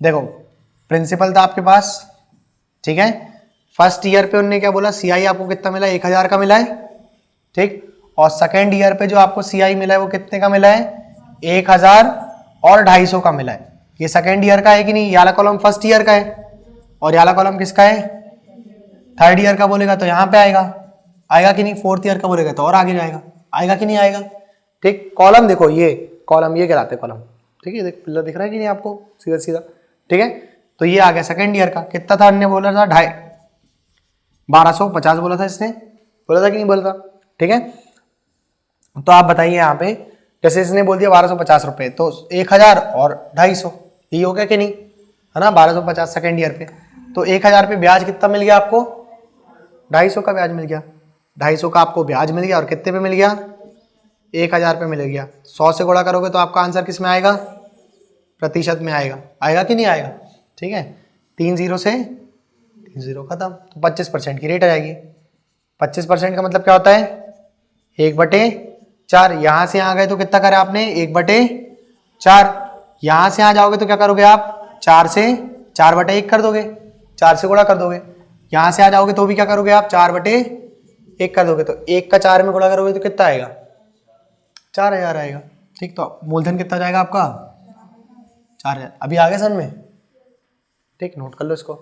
देखो प्रिंसिपल था आपके पास। ठीक है, फर्स्ट ईयर पे उन्होंने क्या बोला? सीआई आपको कितना मिला? 1000 का मिला है। ठीक, और सेकेंड ईयर पे जो आपको सीआई मिला है वो कितने का मिला है? 1000 और 250 का मिला है। ये सेकेंड ईयर का है कि नहीं? ये वाला कॉलम फर्स्ट ईयर का है और ये वाला कॉलम किसका है? थर्ड ईयर का बोलेगा तो यहाँ पे आएगा कि नहीं? फोर्थ ईयर का बोलेगा तो और आगे जाएगा, आएगा कि नहीं आएगा? ठीक, कॉलम देखो, ये कॉलम ये कहलाते हैं कॉलम। ठीक है, देख पिलर दिख रहा है कि नहीं आपको? सीधा सीधा। ठीक है, तो ये आ गया सेकेंड ईयर का। कितना था? हमने बोला था 1250 बोला था इसने, बोला था कि नहीं बोला था? ठीक है, तो आप बताइए यहाँ पे, जैसे इसने बोल दिया 1250 रुपये, तो 1000 और 250 ये हो गया कि नहीं? है ना, 1250 सेकेंड ईयर पे। तो 1000 पे ब्याज कितना मिल गया आपको? 250 का ब्याज मिल गया। 250 का आपको ब्याज मिल गया और कितने पे मिल गया? 1000 पे मिल गया। 100 से गुणा करोगे तो आपका आंसर किस में आएगा? प्रतिशत में आएगा। आएगा कि नहीं आएगा? ठीक है, 3 जीरो से 3 जीरो खत्म, तो 25% की रेट आ जाएगी। 25% का मतलब क्या होता है? 1/4। यहाँ से आ गए तो कितना करें आपने? 1/4। यहाँ से आ जाओगे तो क्या करोगे आप? 4 से 4/1 कर दोगे, 4 से गुणा कर दोगे। यहाँ से आ जाओगे तो भी क्या करोगे आप? 4/1 कर दोगे, तो 1 का 4 में गुणा करोगे तो कितना आएगा? 4000 आएगा। ठीक, तो मूलधन कितना जाएगा आपका? 4000। अभी आ गया समझ में? ठीक, नोट कर लो इसको।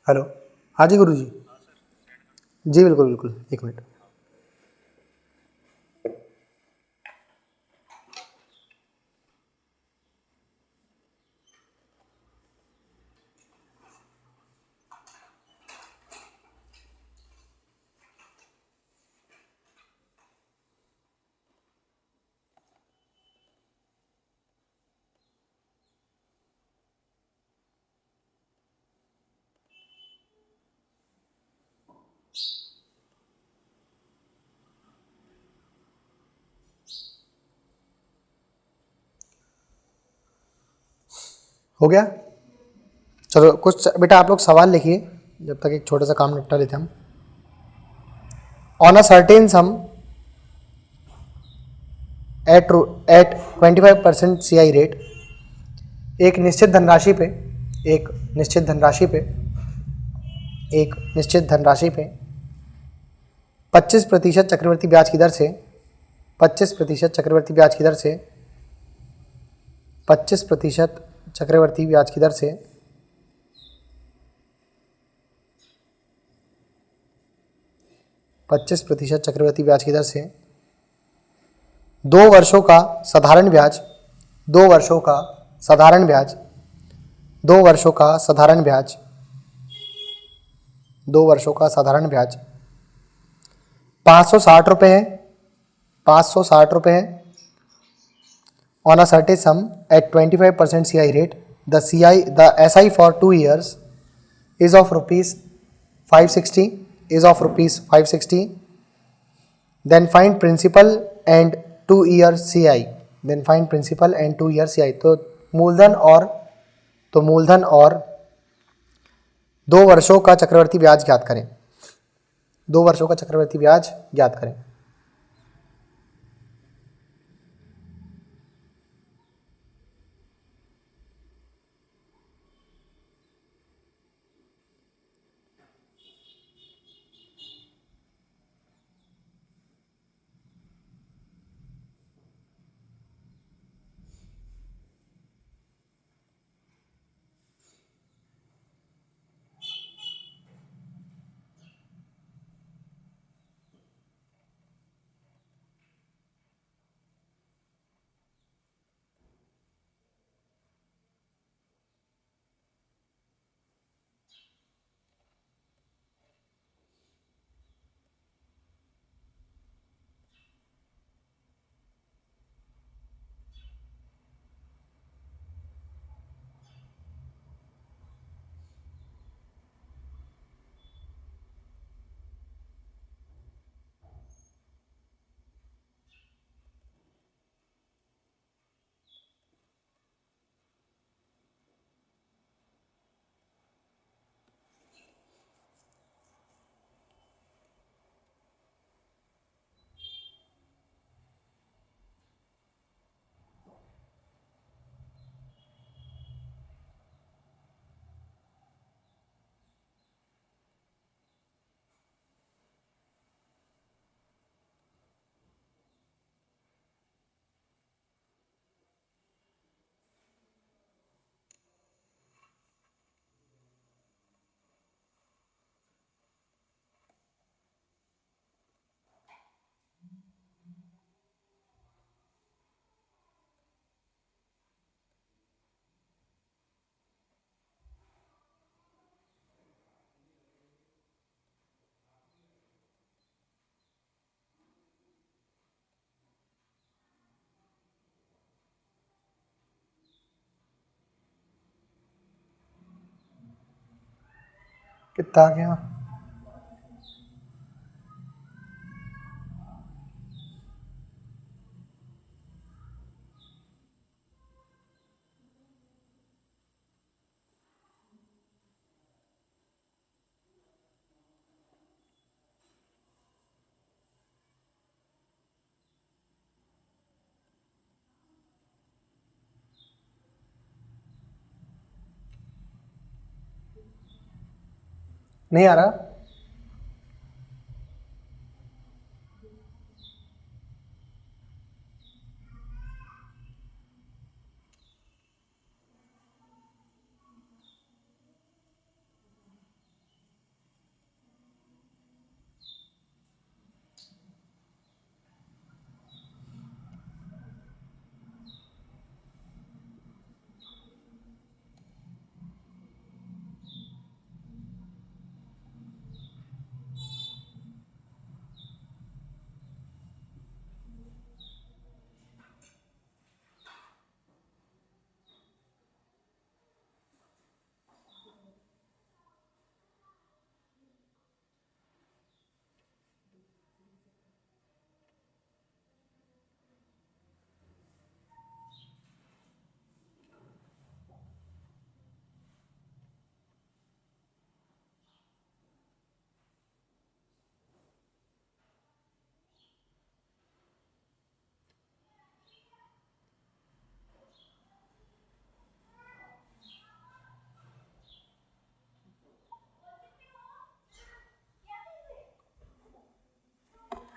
हेलो, हाँ जी गुरु जी। जी बिल्कुल बिल्कुल, 1 मिनट। हो गया? चलो कुछ बेटा आप लोग सवाल लिखिए, जब तक एक छोटा सा काम निपटा लेते हम। On a certain sum at 25% CI rate, एक निश्चित धनराशि पे एक निश्चित धनराशि पे एक निश्चित धनराशि पे 25% चक्रवृद्धि ब्याज की दर से 25% चक्रवृद्धि ब्याज की दर से 25% चक्रवृद्धि ब्याज की दर से 25% चक्रवृद्धि ब्याज की दर से 2 वर्षों का साधारण ब्याज 2 वर्षों का साधारण ब्याज 2 वर्षों का साधारण ब्याज 2 वर्षों का साधारण ब्याज 560 रुपये है 560 रुपये है on a certain sum at 25% CI rate. The SI for 2 years is of rupees 560 is of rupees 560. Then find principal and 2-year CI. Then find principal and 2-year CI. तो मूलधन और 2 वर्षों का चक्रवर्ती ब्याज ज्ञात करें। 2 वर्षों का चक्रवर्ती ब्याज ज्ञात करें। कितना आ गया? नहीं आ रहा?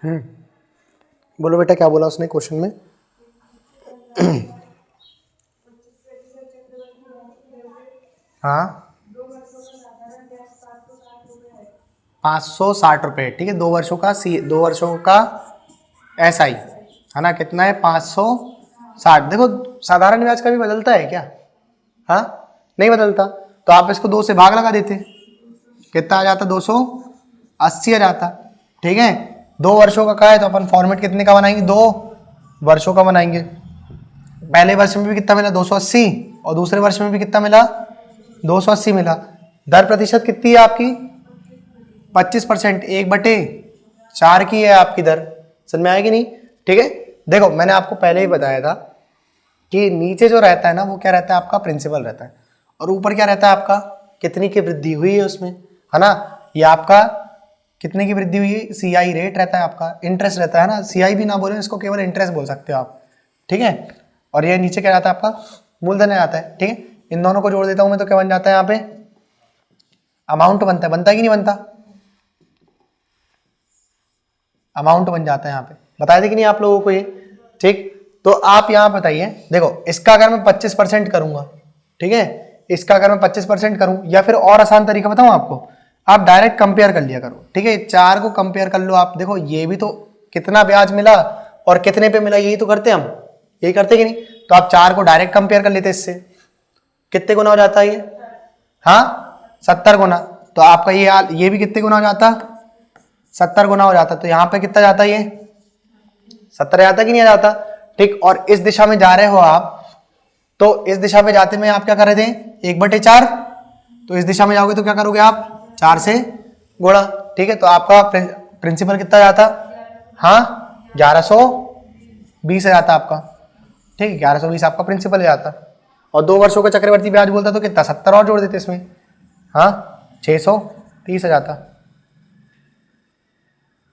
बोलो बेटा क्या बोला उसने क्वेश्चन में? हाँ 560 रुपये, ठीक है। 2 वर्षों का 2 वर्षों का SI है ना, कितना है 560। देखो साधारण ब्याज कभी बदलता है क्या? हाँ नहीं बदलता, तो आप इसको 2 से भाग लगा देते, कितना आ जाता? 280 आ जाता, ठीक है। 2 वर्षों का है तो अपन फॉर्मेट कितने का बनाएंगे? 2 वर्षों का बनाएंगे। पहले वर्ष में भी कितना मिला? 280, और दूसरे वर्ष में भी कितना मिला? 280 मिला। दर प्रतिशत कितनी है आपकी? 25%, 1/4 की है आपकी दर। समझ में आएगी नहीं? ठीक है। देखो मैंने आपको पहले ही बताया था कि नीचे जो रहता है ना वो क्या रहता है आपका? प्रिंसिपल रहता है, और ऊपर क्या रहता है आपका? कितनी की वृद्धि हुई है उसमें, है ना। ये आपका कितने की वृद्धि हुई है? CI रेट रहता है आपका, इंटरेस्ट रहता है ना। CI भी ना बोले इसको, केवल इंटरेस्ट बोल सकते हो आप, ठीक है। और ये नीचे क्या रहता है आपका? मूलधन आता है, ठीक है। इन दोनों को जोड़ देता हूं मैं तो क्या बन जाता है यहाँ पे? अमाउंट बनता है। बनता है कि नहीं बनता? अमाउंट बन जाता है यहाँ पे। बताया था कि नहीं आप लोगों को ये? ठीक, तो आप यहाँ बताइए, देखो इसका अगर मैं 25% करूंगा, ठीक है, इसका अगर मैं 25% करूं, या फिर और आसान तरीका बताऊं आपको, आप डायरेक्ट कंपेयर कर लिया करो, ठीक है। 4 को कंपेयर कर लो आप, देखो ये भी तो कितना ब्याज मिला और कितने पे मिला, यही तो करते हम, यही करते कि नहीं? तो आप 4 को डायरेक्ट कंपेयर कर लेते, इससे कितने गुना हो जाता है ये? हाँ 70 गुना। तो आपका ये भी कितने गुना हो जाता? 70 गुना हो जाता। तो यहाँ पे कितना जाता? ये 70 जाता कि नहीं जाता? ठीक, और इस दिशा में जा रहे हो आप, तो इस दिशा में जाते में आप क्या कर रहे थे? 1/4। तो इस दिशा में जाओगे तो क्या करोगे आप? 4 से गुणा, ठीक है। तो आपका प्रिंसिपल कितना जाता? हाँ 1120 जाता आपका, ठीक है। 1120 आपका प्रिंसिपल जाता, और 2 वर्षों का चक्रवर्ती ब्याज बोलता तो कितना? 70 और जोड़ देते इसमें, हाँ 630 आ जाता।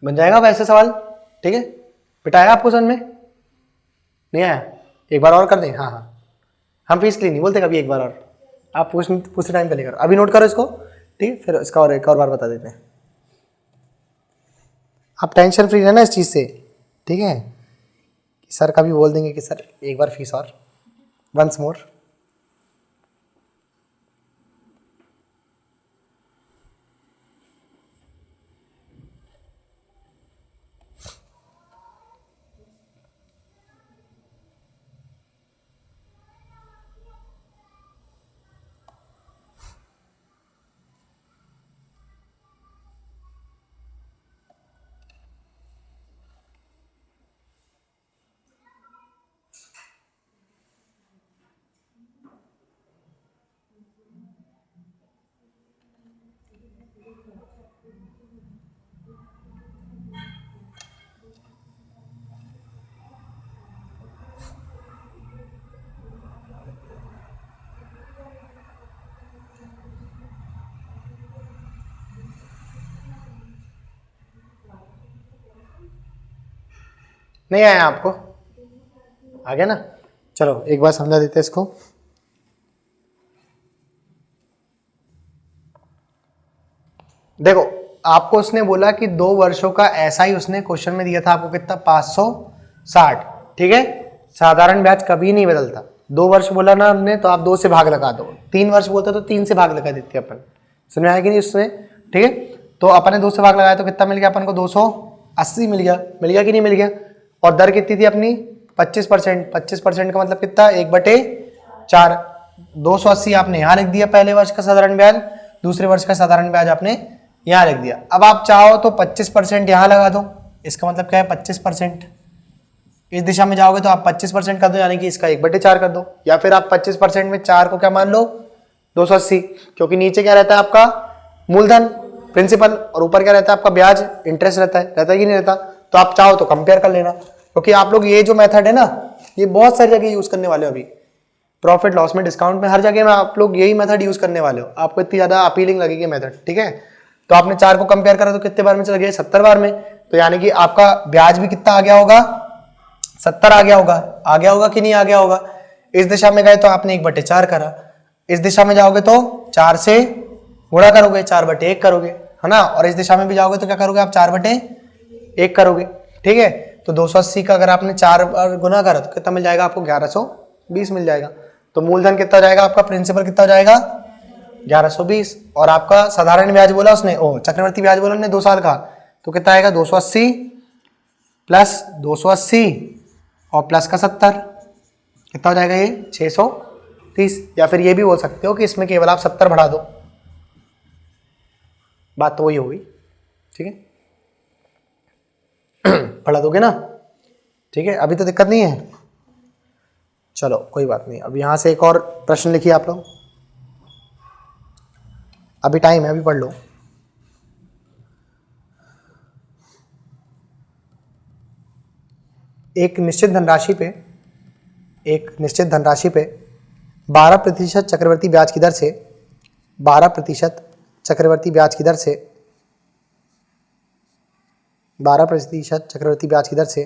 बन जाएगा वैसे सवाल, ठीक है। बिठाया आपको समझ में नहीं आया? एक बार और कर दें? हाँ हाँ, हम फीस के लिए नहीं बोलते कभी, एक बार और आप पूछते टाइम पहले करो। अभी नोट करो इसको, ठीक है, फिर इसका और एक और बार बता देते हैं। आप टेंशन फ्री रहना इस चीज़ से, ठीक है। सर कभी बोल देंगे कि सर एक बार फीस और, वंस मोर। नहीं आया आपको? आ गया ना? चलो एक बार समझा देते इसको। देखो आपको उसने बोला कि 2 वर्षों का ऐसा ही उसने क्वेश्चन में दिया था आपको कितना? 560, ठीक है। साधारण ब्याज कभी नहीं बदलता। 2 वर्ष बोला ना हमने, तो आप 2 से भाग लगा दो। 3 वर्ष बोलते तो 3 से भाग लगा देते अपन। समझ में आया कि नहीं उसमें? ठीक है, तो अपन ने 2 से भाग लगाया तो कितना मिल गया अपन को? 280 मिल गया। मिल गया कि नहीं मिल गया? और दर कितनी थी अपनी? 25%। 25% का मतलब कितना? 1/4। 280 आपने यहाँ लिख दिया पहले वर्ष का साधारण ब्याज, दूसरे वर्ष का साधारण ब्याज आपने यहाँ लिख दिया। अब आप चाहो तो 25% यहाँ लगा दो, इसका मतलब क्या है? 25%। इस दिशा में जाओगे तो आप 25% कर दो, यानी कि इसका 1/4 कर दो, या फिर आप 25% में 4 को क्या मान लो? 280, क्योंकि नीचे क्या रहता है आपका? मूलधन प्रिंसिपल, और ऊपर क्या रहता है आपका? ब्याज इंटरेस्ट रहता है। रहता है कि नहीं रहता? तो आप चाहो तो कंपेयर कर लेना, क्योंकि आप लोग ये जो मेथड है ना, ये बहुत सारी जगह यूज करने वाले हो। अभी प्रॉफिट लॉस में, डिस्काउंट में, हर जगह में आप लोग यही मेथड यूज करने वाले हो। आपको इतनी ज्यादा अपीलिंग लगेगी मेथड, ठीक है। तो आपने 4 को कंपेयर करा तो कितने बार में चला गया? 70 बार में। तो यानी कि आपका ब्याज भी कितना आ गया होगा? 70 आ गया होगा। आ गया होगा कि नहीं आ गया होगा? इस दिशा में गए तो आपने 1/4 करा, इस दिशा में जाओगे तो 4 से गुणा करोगे, 4/1 करोगे, है ना। और इस दिशा में भी जाओगे तो क्या करोगे आप? 4/1 करोगे। ठीक है, तो 280 का अगर आपने 4 बार गुना करा तो कितना मिल जाएगा आपको? 1120 मिल जाएगा। तो मूलधन कितना हो जाएगा आपका? प्रिंसिपल कितना हो जाएगा? 1120। और आपका साधारण ब्याज बोला उसने, चक्रवर्ती ब्याज बोला उसने 2 साल का, तो कितना आएगा? 280 प्लस 280 और प्लस का 70, कितना हो जाएगा ये? 630। या फिर ये भी बोल सकते हो कि इसमें केवल आप 70 बढ़ा दो, बात तो वही होगी। ठीक है, बढ़ा दोगे ना? ठीक है, अभी तो दिक्कत नहीं है। चलो कोई बात नहीं, अब यहां से एक और प्रश्न लिखिए आप लोग, अभी टाइम है, अभी पढ़ लो। एक निश्चित धनराशि पे 12% चक्रवर्ती ब्याज की दर से 12% चक्रवर्ती ब्याज की दर से 12% चक्रवर्ती ब्याज की दर से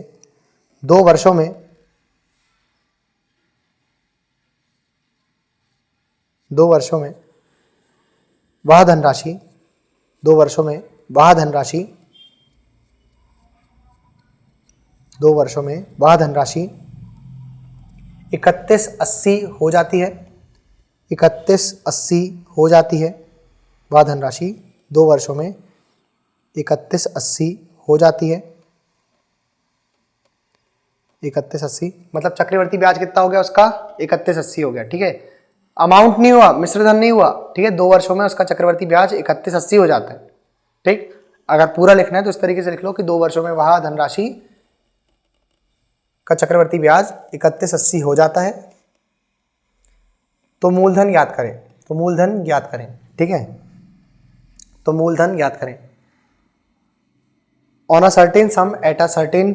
2 वर्षों में वह धनराशि 2 वर्षों में वह धनराशि 3180 हो जाती है। 3180 हो जाती है। वह धनराशि 2 वर्षों में 3180 हो जाती है। 3180 मतलब चक्रवर्ती ब्याज कितना हो गया उसका? 3180 हो गया। ठीक है, अमाउंट नहीं हुआ, मिश्रधन नहीं हुआ। ठीक है, 2 वर्षों में उसका चक्रवर्ती ब्याज 3180 हो जाता है। ठीक, अगर पूरा लिखना है तो इस तरीके से लिख लो कि 2 वर्षों में वह धनराशि का चक्रवर्ती ब्याज 3180 हो जाता है। तो मूलधन ज्ञात करें। ठीक है, तो मूलधन ज्ञात करें। on a certain sum at a certain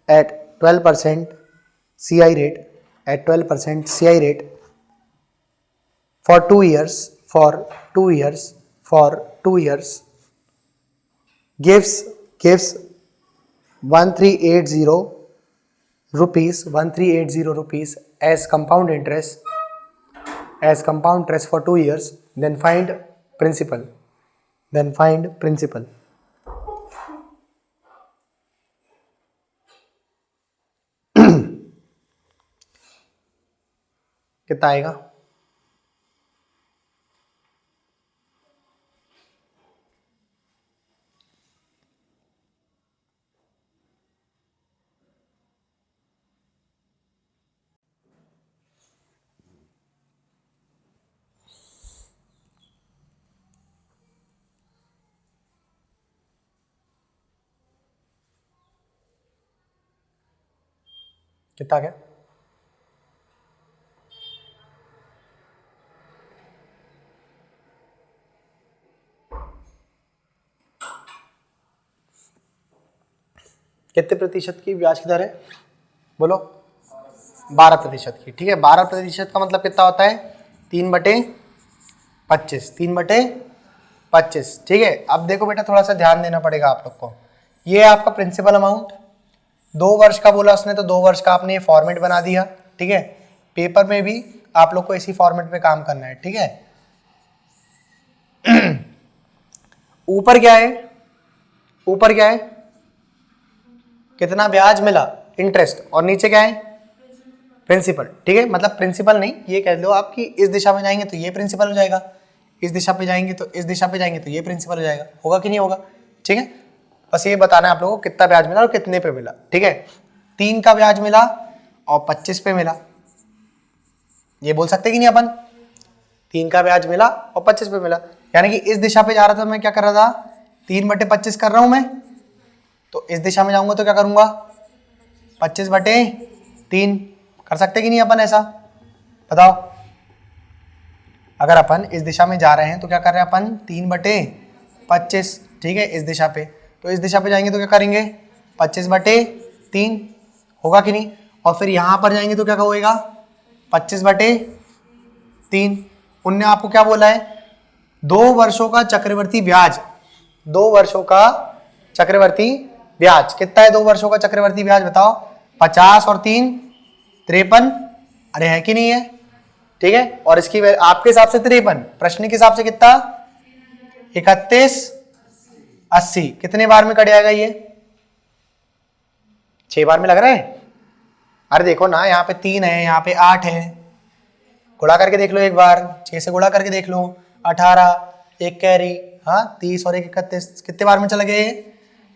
at 12% CI rate for 2 years gives 1380 rupees as compound interest for 2 years, then find principal। कितना आएगा? कितना क्या? कितने प्रतिशत की ब्याज की दर है? बोलो। 12% की। ठीक है, 12% का मतलब कितना होता है? 3/25। 3/25। ठीक है, अब देखो बेटा, थोड़ा सा ध्यान देना पड़ेगा आप लोग को। ये आपका प्रिंसिपल अमाउंट 2 वर्ष का बोला उसने, तो 2 वर्ष का आपने ये फॉर्मेट बना दिया। ठीक है, पेपर में भी आप लोग को इसी फॉर्मेट में काम करना है। ठीक है, ऊपर क्या है? कितना ब्याज मिला? इंटरेस्ट। और नीचे क्या है? प्रिंसिपल। ठीक है, मतलब प्रिंसिपल नहीं, ये कह लो आप कि इस दिशा में जाएंगे तो ये प्रिंसिपल हो जाएगा, इस दिशा पे जाएंगे तो ये प्रिंसिपल हो जाएगा। होगा कि नहीं होगा? ठीक है, बस ये बताना है आप लोगों को कितना ब्याज मिला और कितने पे मिला। ठीक है, 3 का ब्याज मिला और 25 पे मिला। ये बोल सकते कि नहीं अपन? 3 का ब्याज मिला और 25 पे मिला, यानी कि इस दिशा पे जा रहा था, मैं क्या कर रहा था? 3/25 कर रहा हूं मैं, तो इस दिशा में जाऊंगा तो क्या करूंगा? 25/3 कर सकते कि नहीं अपन? ऐसा बताओ। अगर अपन इस दिशा में जा रहे हैं तो क्या कर रहे हैं अपन? 3/25। ठीक है, इस दिशा पे, तो इस दिशा पे जाएंगे तो क्या करेंगे? 25/3 होगा कि नहीं? और फिर यहां पर जाएंगे तो क्या होगा? 25/3। उनने आपको क्या बोला है? 2 वर्षों का चक्रवर्ती ब्याज। 2 वर्षों का चक्रवर्ती ब्याज कितना है? 2 वर्षों का चक्रवर्ती ब्याज बताओ। 50 और 3 53, अरे है कि नहीं है, ठीक है। और इसकी आपके हिसाब से 53, प्रश्न के हिसाब से कितना 31 80, कितने बार में कट जाएगा ये, 6 बार में लग रहा है। अरे देखो ना, यहाँ पे 3 है, यहाँ पे 8 है, गुणा करके देख लो एक बार, 6 से गुणा करके देख लो, 18, एक कैरी, हाँ 30 और 1 31, कितने बार में चला गया ये,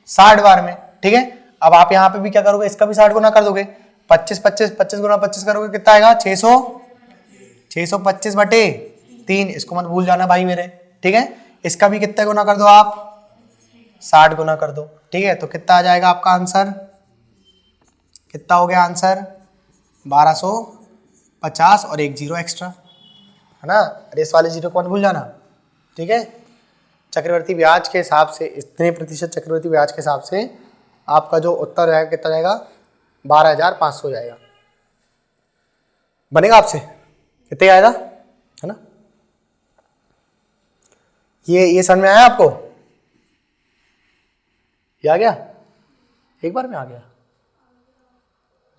60 बार में, ठीक है। अब आप यहाँ पे भी क्या करोगे, इसका भी 60 गुना कर दोगे, 25 25 25 गुना 25 करोगे कितना आएगा, 600, 625 बटे 3, इसको मत भूल जाना भाई मेरे, ठीक है। इसका भी कितना गुना कर दो आप, 60 गुना कर दो, ठीक है। तो कितना आ जाएगा आपका आंसर, कितना हो गया आंसर, 1250 और एक जीरो एक्स्ट्रा, है ना, रेस वाले जीरो को मत भूल जाना, ठीक है। चक्रवर्ती ब्याज के हिसाब से, इतने प्रतिशत चक्रवर्ती ब्याज के हिसाब से आपका जो उत्तर है कितना जाएगा, 12,500 जाएगा, बनेगा आपसे, कितने आएगा, है ना। ये समझ में आया आपको, ये आ गया, एक बार में आ गया,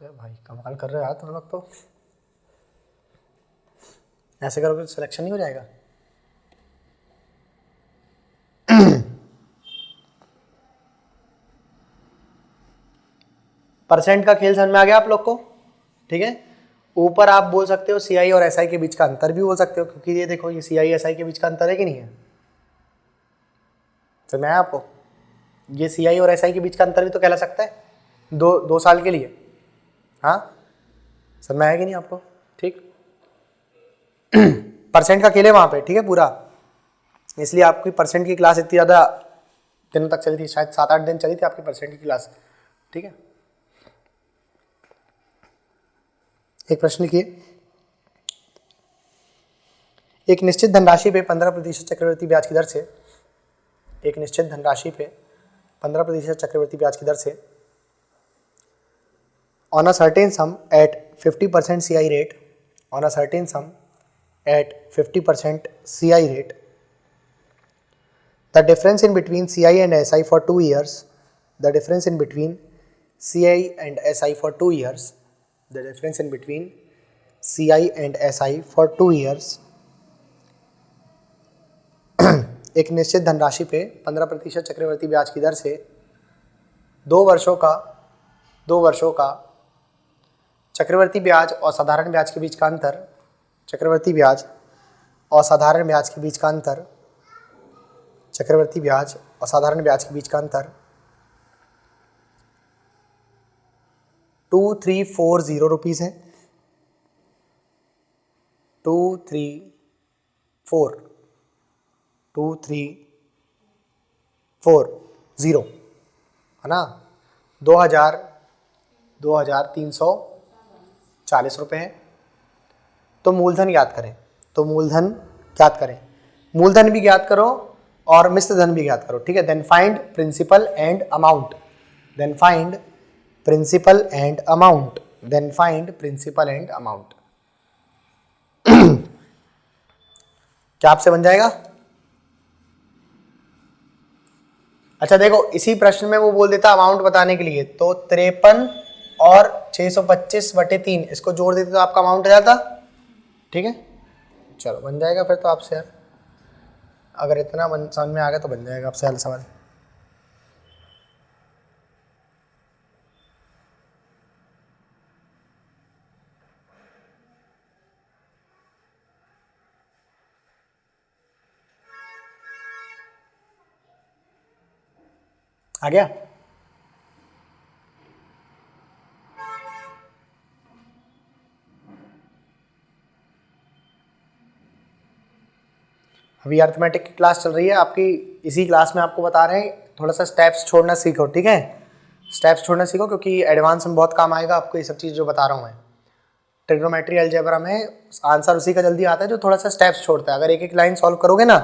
अरे भाई कमाल कर रहे हो यार तुम लोग, तो ऐसे करोगे तो सिलेक्शन नहीं हो जाएगा। परसेंट का खेल समझ में आ गया आप लोग को, ठीक है। ऊपर आप बोल सकते हो सीआई और एसआई के बीच का अंतर भी बोल सकते हो, क्योंकि ये देखो ये सीआई एसआई के बीच का अंतर है कि नहीं है, समझ में आया आपको, ये सीआई और एसआई के बीच का अंतर भी तो कहला सकता है, दो साल के लिए, हाँ समझ में आया कि नहीं आपको, ठीक। परसेंट का खेल है वहाँ पे, ठीक है पूरा, इसलिए आपकी परसेंट की क्लास इतनी ज़्यादा दिनों तक चली थी, शायद 7-8 दिन चली थी आपकी परसेंट की क्लास, ठीक है। एक प्रश्न लिखिए, एक निश्चित धनराशि पे 15% चक्रवृद्धि ब्याज की दर से, एक निश्चित धनराशि पे 15% चक्रवृद्धि ब्याज की दर से on a certain sum at 50% CI rate, on a certain sum at 50% CI rate, the difference in between CI and SI for 2 years, the difference in between CI and SI for 2 years, the difference in between CI and SI for 2 years, एक निश्चित धनराशि पे 15% चक्रवृद्धि ब्याज की दर से 2 वर्षों का चक्रवर्ती ब्याज और साधारण ब्याज के बीच का अंतर, चक्रवर्ती ब्याज और साधारण ब्याज के बीच का अंतर, चक्रवर्ती ब्याज और साधारण ब्याज के बीच का अंतर 2340 रुपीज़ है, 2340 है ना, 2,340 रुपये है। तो मूलधन ज्ञात करें, तो मूलधन ज्ञात करें, मूलधन भी ज्ञात करो और मिश्र धन भी ज्ञात करो, ठीक है। Then find principal and amount, then find principal and amount, then find principal and amount. क्या आपसे बन जाएगा? अच्छा देखो, इसी प्रश्न में वो बोल देता अमाउंट बताने के लिए, तो 53 और 625/3 इसको जोड़ देते तो आपका अमाउंट आ जाता, ठीक है। चलो बन जाएगा फिर तो आपसे यार, अगर इतना समझ में आ गया तो बन जाएगा आपसे हल सवाल। आ गया? अभी अर्थमेटिक की क्लास चल रही है आपकी, इसी क्लास में आपको बता रहे हैं थोड़ा सा स्टेप्स छोड़ना सीखो, ठीक है। स्टेप्स छोड़ना सीखो क्योंकि एडवांस में बहुत काम आएगा आपको ये सब चीज़ जो बता रहा हूँ मैं। ट्रिग्नोमेट्री अलजेब्रा में आंसर उसी का जल्दी आता है जो थोड़ा सा स्टेप्स छोड़ता है। अगर एक एक लाइन सॉल्व करोगे ना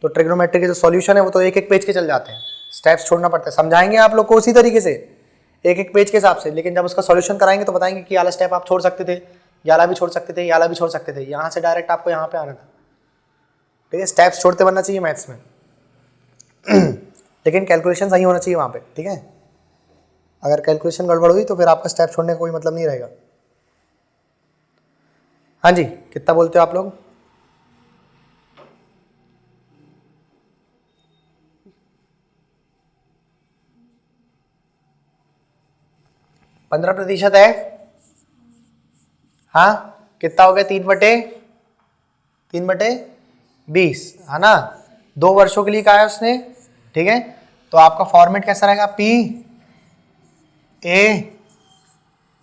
तो ट्रिग्नोमेट्री के जो सॉल्यूशन है वो तो एक एक पेज के चल जाते हैं, स्टेप्स छोड़ना पड़ता है। समझाएंगे आप लोग को उसी तरीके से एक एक पेज के हिसाब से, लेकिन जब उसका सॉल्यूशन कराएंगे तो बताएंगे कि वाला स्टेप आप छोड़ सकते थे, याला भी छोड़ सकते थे, याला भी छोड़ सकते थे, यहाँ से डायरेक्ट आपको यहाँ पे आना था, ठीक है। स्टेप्स छोड़ते बनना चाहिए मैथ्स में लेकिन कैलकुलेशन सही होना चाहिए वहाँ पे, ठीक है। अगर कैलकुलेशन गड़बड़ हुई तो फिर आपका स्टेप छोड़ने का कोई मतलब नहीं रहेगा। हाँ जी, कितना बोलते हो आप लोग? 15% है। हाँ, कितना हो गया? 3/20 है ना। 2 वर्षों के लिए कहा है उसने, ठीक है। तो आपका फॉर्मेट कैसा रहेगा? P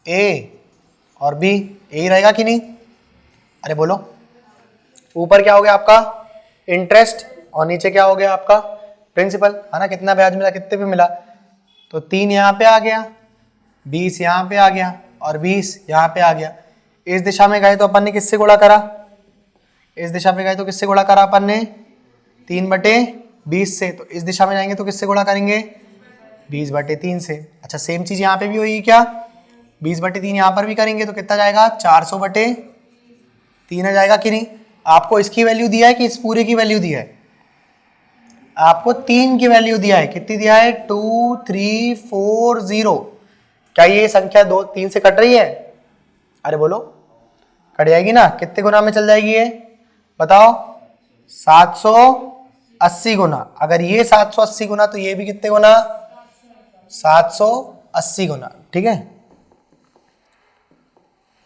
A और B, यही रहेगा कि नहीं? अरे बोलो। ऊपर क्या हो गया आपका? इंटरेस्ट, और नीचे क्या हो गया आपका? प्रिंसिपल, है ना। कितना ब्याज मिला, कितने पे मिला? तो 3 यहाँ पे आ गया, 20 यहाँ पे आ गया और 20 यहाँ पे आ गया। इस दिशा में गए तो अपन ने किससे गुणा करा? इस दिशा में गए तो किससे गुणा करा अपन ने? 3/20 से। तो इस दिशा में जाएंगे तो किससे गुणा करेंगे? 20/3 से। अच्छा, सेम चीज यहाँ पे भी होगी क्या? 20/3 यहाँ पर भी करेंगे तो कितना जाएगा? 400/3 आ जाएगा कि नहीं? आपको इसकी वैल्यू दिया है कि इस पूरे की वैल्यू दिया है? आपको 3 की वैल्यू दिया है। कितनी दिया है? 2340। क्या ये संख्या 3 से कट रही है? अरे बोलो, कट जाएगी ना। कितने गुना में चल जाएगी ये बताओ? 780 गुना। अगर ये 780 गुना तो ये भी कितने गुना? 780 गुना, ठीक है।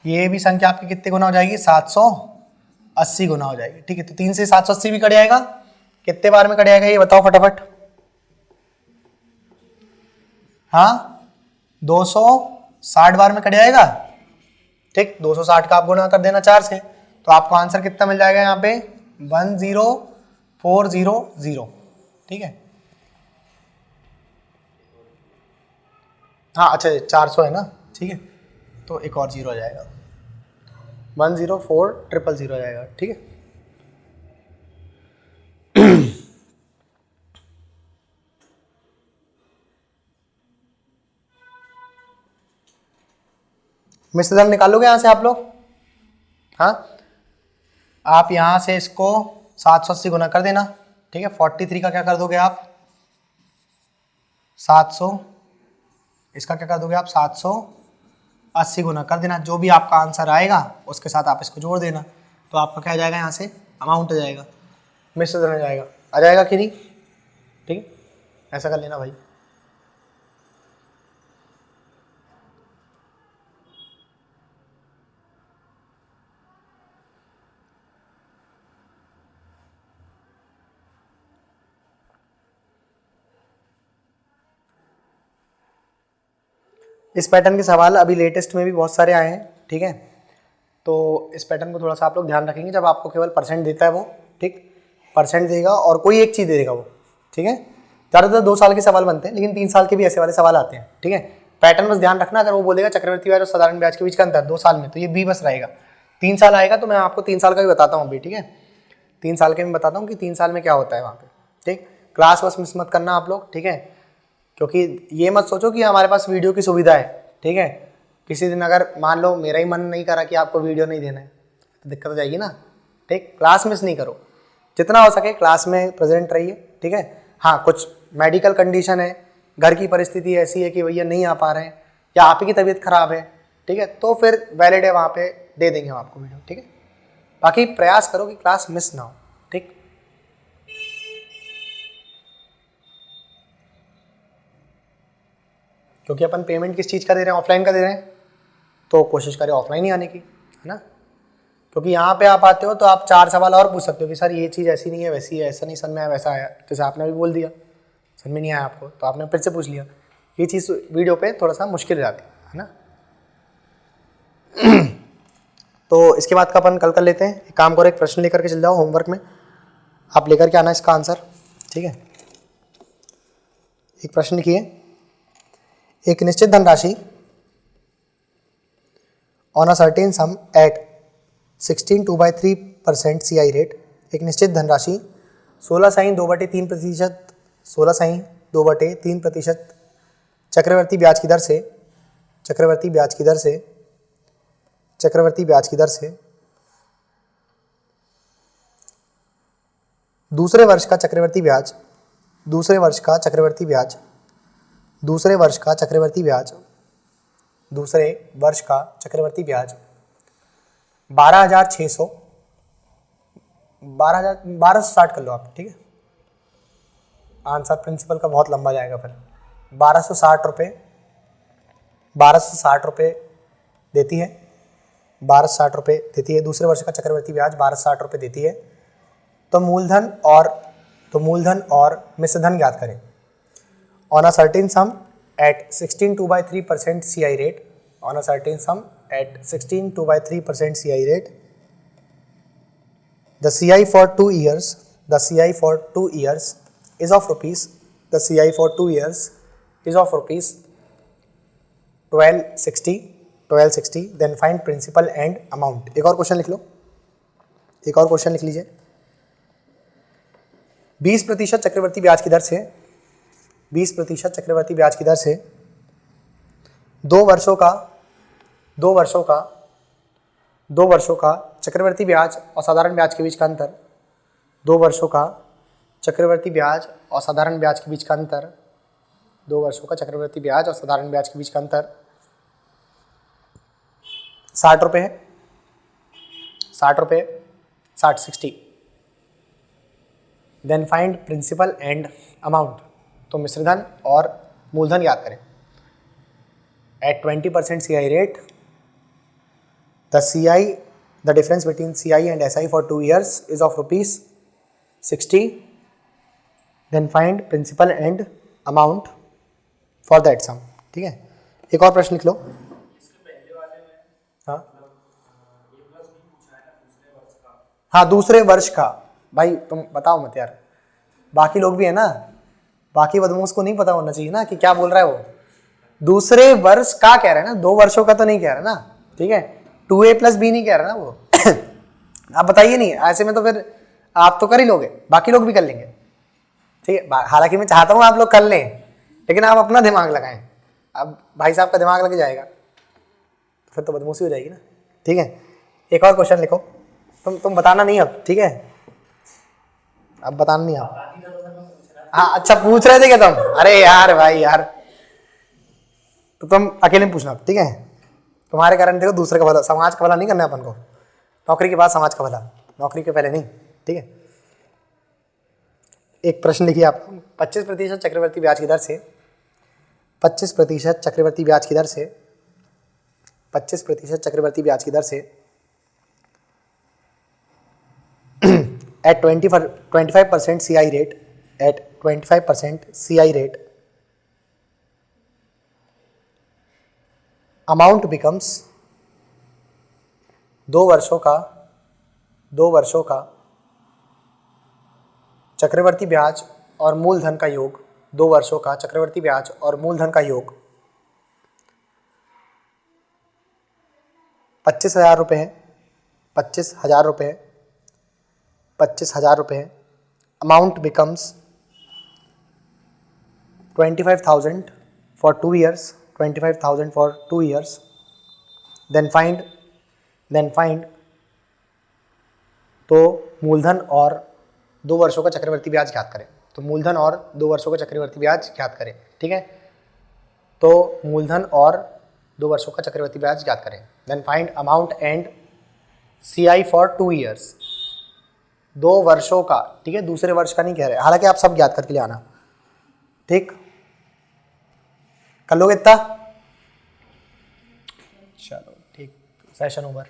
ये भी संख्या आपकी कितने गुना हो जाएगी? 780 गुना हो जाएगी, ठीक है। तो 3 से 780 भी कट जाएगा। कितने बार में कट जाएगा ये बताओ फटाफट? हाँ, 260 बार में कट जाएगा, ठीक। 260 का आप गुणा कर देना 4 से, तो आपको आंसर कितना मिल जाएगा यहाँ पे? 10400, ठीक है। हाँ अच्छा, 400 है ना, ठीक है। तो एक और जीरो आ जाएगा, 1040000 आ जाएगा, ठीक है। मिश्र धन निकालोगे यहाँ से आप लोग? हाँ, आप यहाँ से इसको 780 गुना कर देना, ठीक है। 43 का क्या कर दोगे आप? 700। इसका क्या कर दोगे आप? 780 गुना कर देना। जो भी आपका आंसर आएगा उसके साथ आप इसको जोड़ देना, तो आपका क्या आ जाएगा? यहाँ से अमाउंट आ जाएगा, मिश्र धन आ जाएगा। आ जाएगा कि नहीं? ठीक है, ऐसा कर लेना भाई। इस पैटर्न के सवाल अभी लेटेस्ट में भी बहुत सारे आए हैं, ठीक है। तो इस पैटर्न को थोड़ा सा आप लोग ध्यान रखेंगे जब आपको केवल परसेंट देता है वो, ठीक। परसेंट देगा और कोई एक चीज़ दे देगा वो, ठीक है। ज़्यादातर 2 साल के सवाल बनते हैं, लेकिन 3 साल के भी ऐसे वाले सवाल आते हैं, ठीक है। पैटर्न बस ध्यान रखना, अगर वो बोलेगा चक्रवर्ती ब्याज और साधारण ब्याज के बीच का अंतर 2 साल में, तो ये बी बस रहेगा। 3 साल आएगा तो मैं आपको 3 साल का भी बताता हूँ अभी, ठीक है। 3 साल के मैं बताता हूँ कि 3 साल में क्या होता है वहाँ पे, ठीक। क्लास बस मिस मत करना आप लोग, ठीक है। क्योंकि ये मत सोचो कि हमारे पास वीडियो की सुविधा है, ठीक है। किसी दिन अगर मान लो मेरा ही मन नहीं करा कि आपको वीडियो नहीं देना है तो दिक्कत हो जाएगी ना, ठीक। क्लास मिस नहीं करो, जितना हो सके क्लास में प्रेजेंट रहिए, ठीक है। हाँ, कुछ मेडिकल कंडीशन है, घर की परिस्थिति ऐसी है कि भैया नहीं आ पा रहे हैं या आप ही की तबीयत खराब है, ठीक है, तो फिर वैलिड है, वहाँ पे दे देंगे हम आपको वीडियो, ठीक है। बाकी प्रयास करो कि क्लास मिस ना हो, ठीक। क्योंकि अपन पेमेंट किस चीज़ का दे रहे हैं? ऑफलाइन का दे रहे हैं, तो कोशिश करें ऑफलाइन ही आने की, है ना। क्योंकि यहाँ पे आप आते हो तो आप 4 सवाल और पूछ सकते हो कि सर ये चीज़ ऐसी नहीं है, वैसी है, ऐसा नहीं समझ में आया, वैसा आया। जैसे आपने भी बोल दिया समझ में नहीं आया आपको, तो आपने फिर से पूछ लिया। ये चीज़ वीडियो पे थोड़ा सा मुश्किल जाती है ना। तो इसके बाद का अपन कल कर लेते हैं। एक काम करो, एक प्रश्न लेकर के चल जाओ होमवर्क में, आप लेकर के आना इसका आंसर, ठीक है। एक प्रश्न लिखिए, एक निश्चित धनराशि on a certain sum at 16/2/3% CI rate, एक निश्चित धनराशि 16 sin 2/3% चक्रवर्ती ब्याज की दर से दूसरे वर्ष का चक्रवर्ती ब्याज दूसरे वर्ष का चक्रवर्ती ब्याज, दूसरे वर्ष का चक्रवर्ती ब्याज 12,600, 1260 कर लो आप, ठीक है। आंसर प्रिंसिपल का बहुत लंबा जाएगा फिर। 1260 रुपये, 1260 रुपये देती है, 1260 रुपये देती है। दूसरे वर्ष का चक्रवर्ती ब्याज 1260 रुपये देती है। तो मूलधन और मिश्र धन ज्ञात करें। On a certain sum at 16/2/3% CI rate, on a certain sum at 16/2/3% CI rate, the CI for 2 years is of rupees, the CI for 2 years is of rupees 1260, then find principal and amount। एक और question लिख लो, एक और question लिख लीजिए। 20% चक्रवर्ती ब्याज की दर से 20% चक्रवर्ती ब्याज की दर से 2 वर्षों का चक्रवर्ती ब्याज और साधारण ब्याज के बीच का अंतर, 2 वर्षों का चक्रवर्ती ब्याज और साधारण ब्याज के बीच का अंतर, 2 वर्षों का चक्रवर्ती ब्याज और साधारण ब्याज के बीच का अंतर 60 रुपये है, 60 then find principal and amount. तो मिश्रधन और मूलधन याद करें। At 20% CI rate, the difference between CI and SI for 2 years is of rupees 60, then find principal and amount for that sum। ठीक है, एक और प्रश्न लिख लो। हाँ दूसरे वर्ष का। भाई तुम बताओ मत यार, बाकी लोग भी है ना, बाकी बदमाश को नहीं पता होना चाहिए ना कि क्या बोल रहा है वो। दूसरे वर्ष का कह रहा है ना, 2 वर्षों का तो नहीं कह रहा ना, ठीक है। 2A+B नहीं कह रहा ना वो। आप बताइए नहीं, ऐसे में तो फिर आप तो कर ही लोगे, बाकी लोग भी कर लेंगे, ठीक है। हालांकि मैं चाहता हूँ आप लोग कर लें, लेकिन आप अपना दिमाग लगाएं। अब भाई साहब का दिमाग लग जाएगा फिर तो बदमाशी हो जाएगी ना, ठीक है। एक और क्वेश्चन लिखो। तुम बताना नहीं अब, ठीक है, अब बताना नहीं आप। हाँ अच्छा पूछ रहे थे क्या तुम? अरे यार भाई यार, तो तुम अकेले में पूछना, ठीक है। तुम्हारे कारण देखो दूसरे का भला, समाज का भला नहीं करना अपन को। नौकरी के बाद समाज का भला, नौकरी के पहले नहीं, ठीक है। एक प्रश्न लिखिए आप। 25% चक्रवर्ती ब्याज की दर से 25% चक्रवर्ती ब्याज की दर से 25% चक्रवर्ती ब्याज की दर से at 25% CI rate, at 25% CI rate, amount becomes 2 वर्षों का चक्रवर्ती ब्याज और मूलधन का योग, 2 वर्षों का चक्रवर्ती ब्याज और मूलधन का योग 25,000 रुपये है, 25,000 रुपये, 25,000 रुपये। Amount becomes 25,000 for 2 years, 25,000 for 2 years। Then find तो मूलधन और 2 वर्षों का चक्रवर्ती ब्याज ज्ञात करें। तो मूलधन और 2 वर्षों का चक्रवर्ती ब्याज ज्ञात करें, ठीक है। तो मूलधन और 2 वर्षों का चक्रवर्ती ब्याज ज्ञात करें। Then find amount and CI for 2 years, 2 वर्षों का, ठीक है, दूसरे वर्ष का नहीं कह रहे। हालांकि आप सब ज्ञात करके ले आना, ठीक। कर लोगे इतना? चलो ठीक, सेशन ओवर।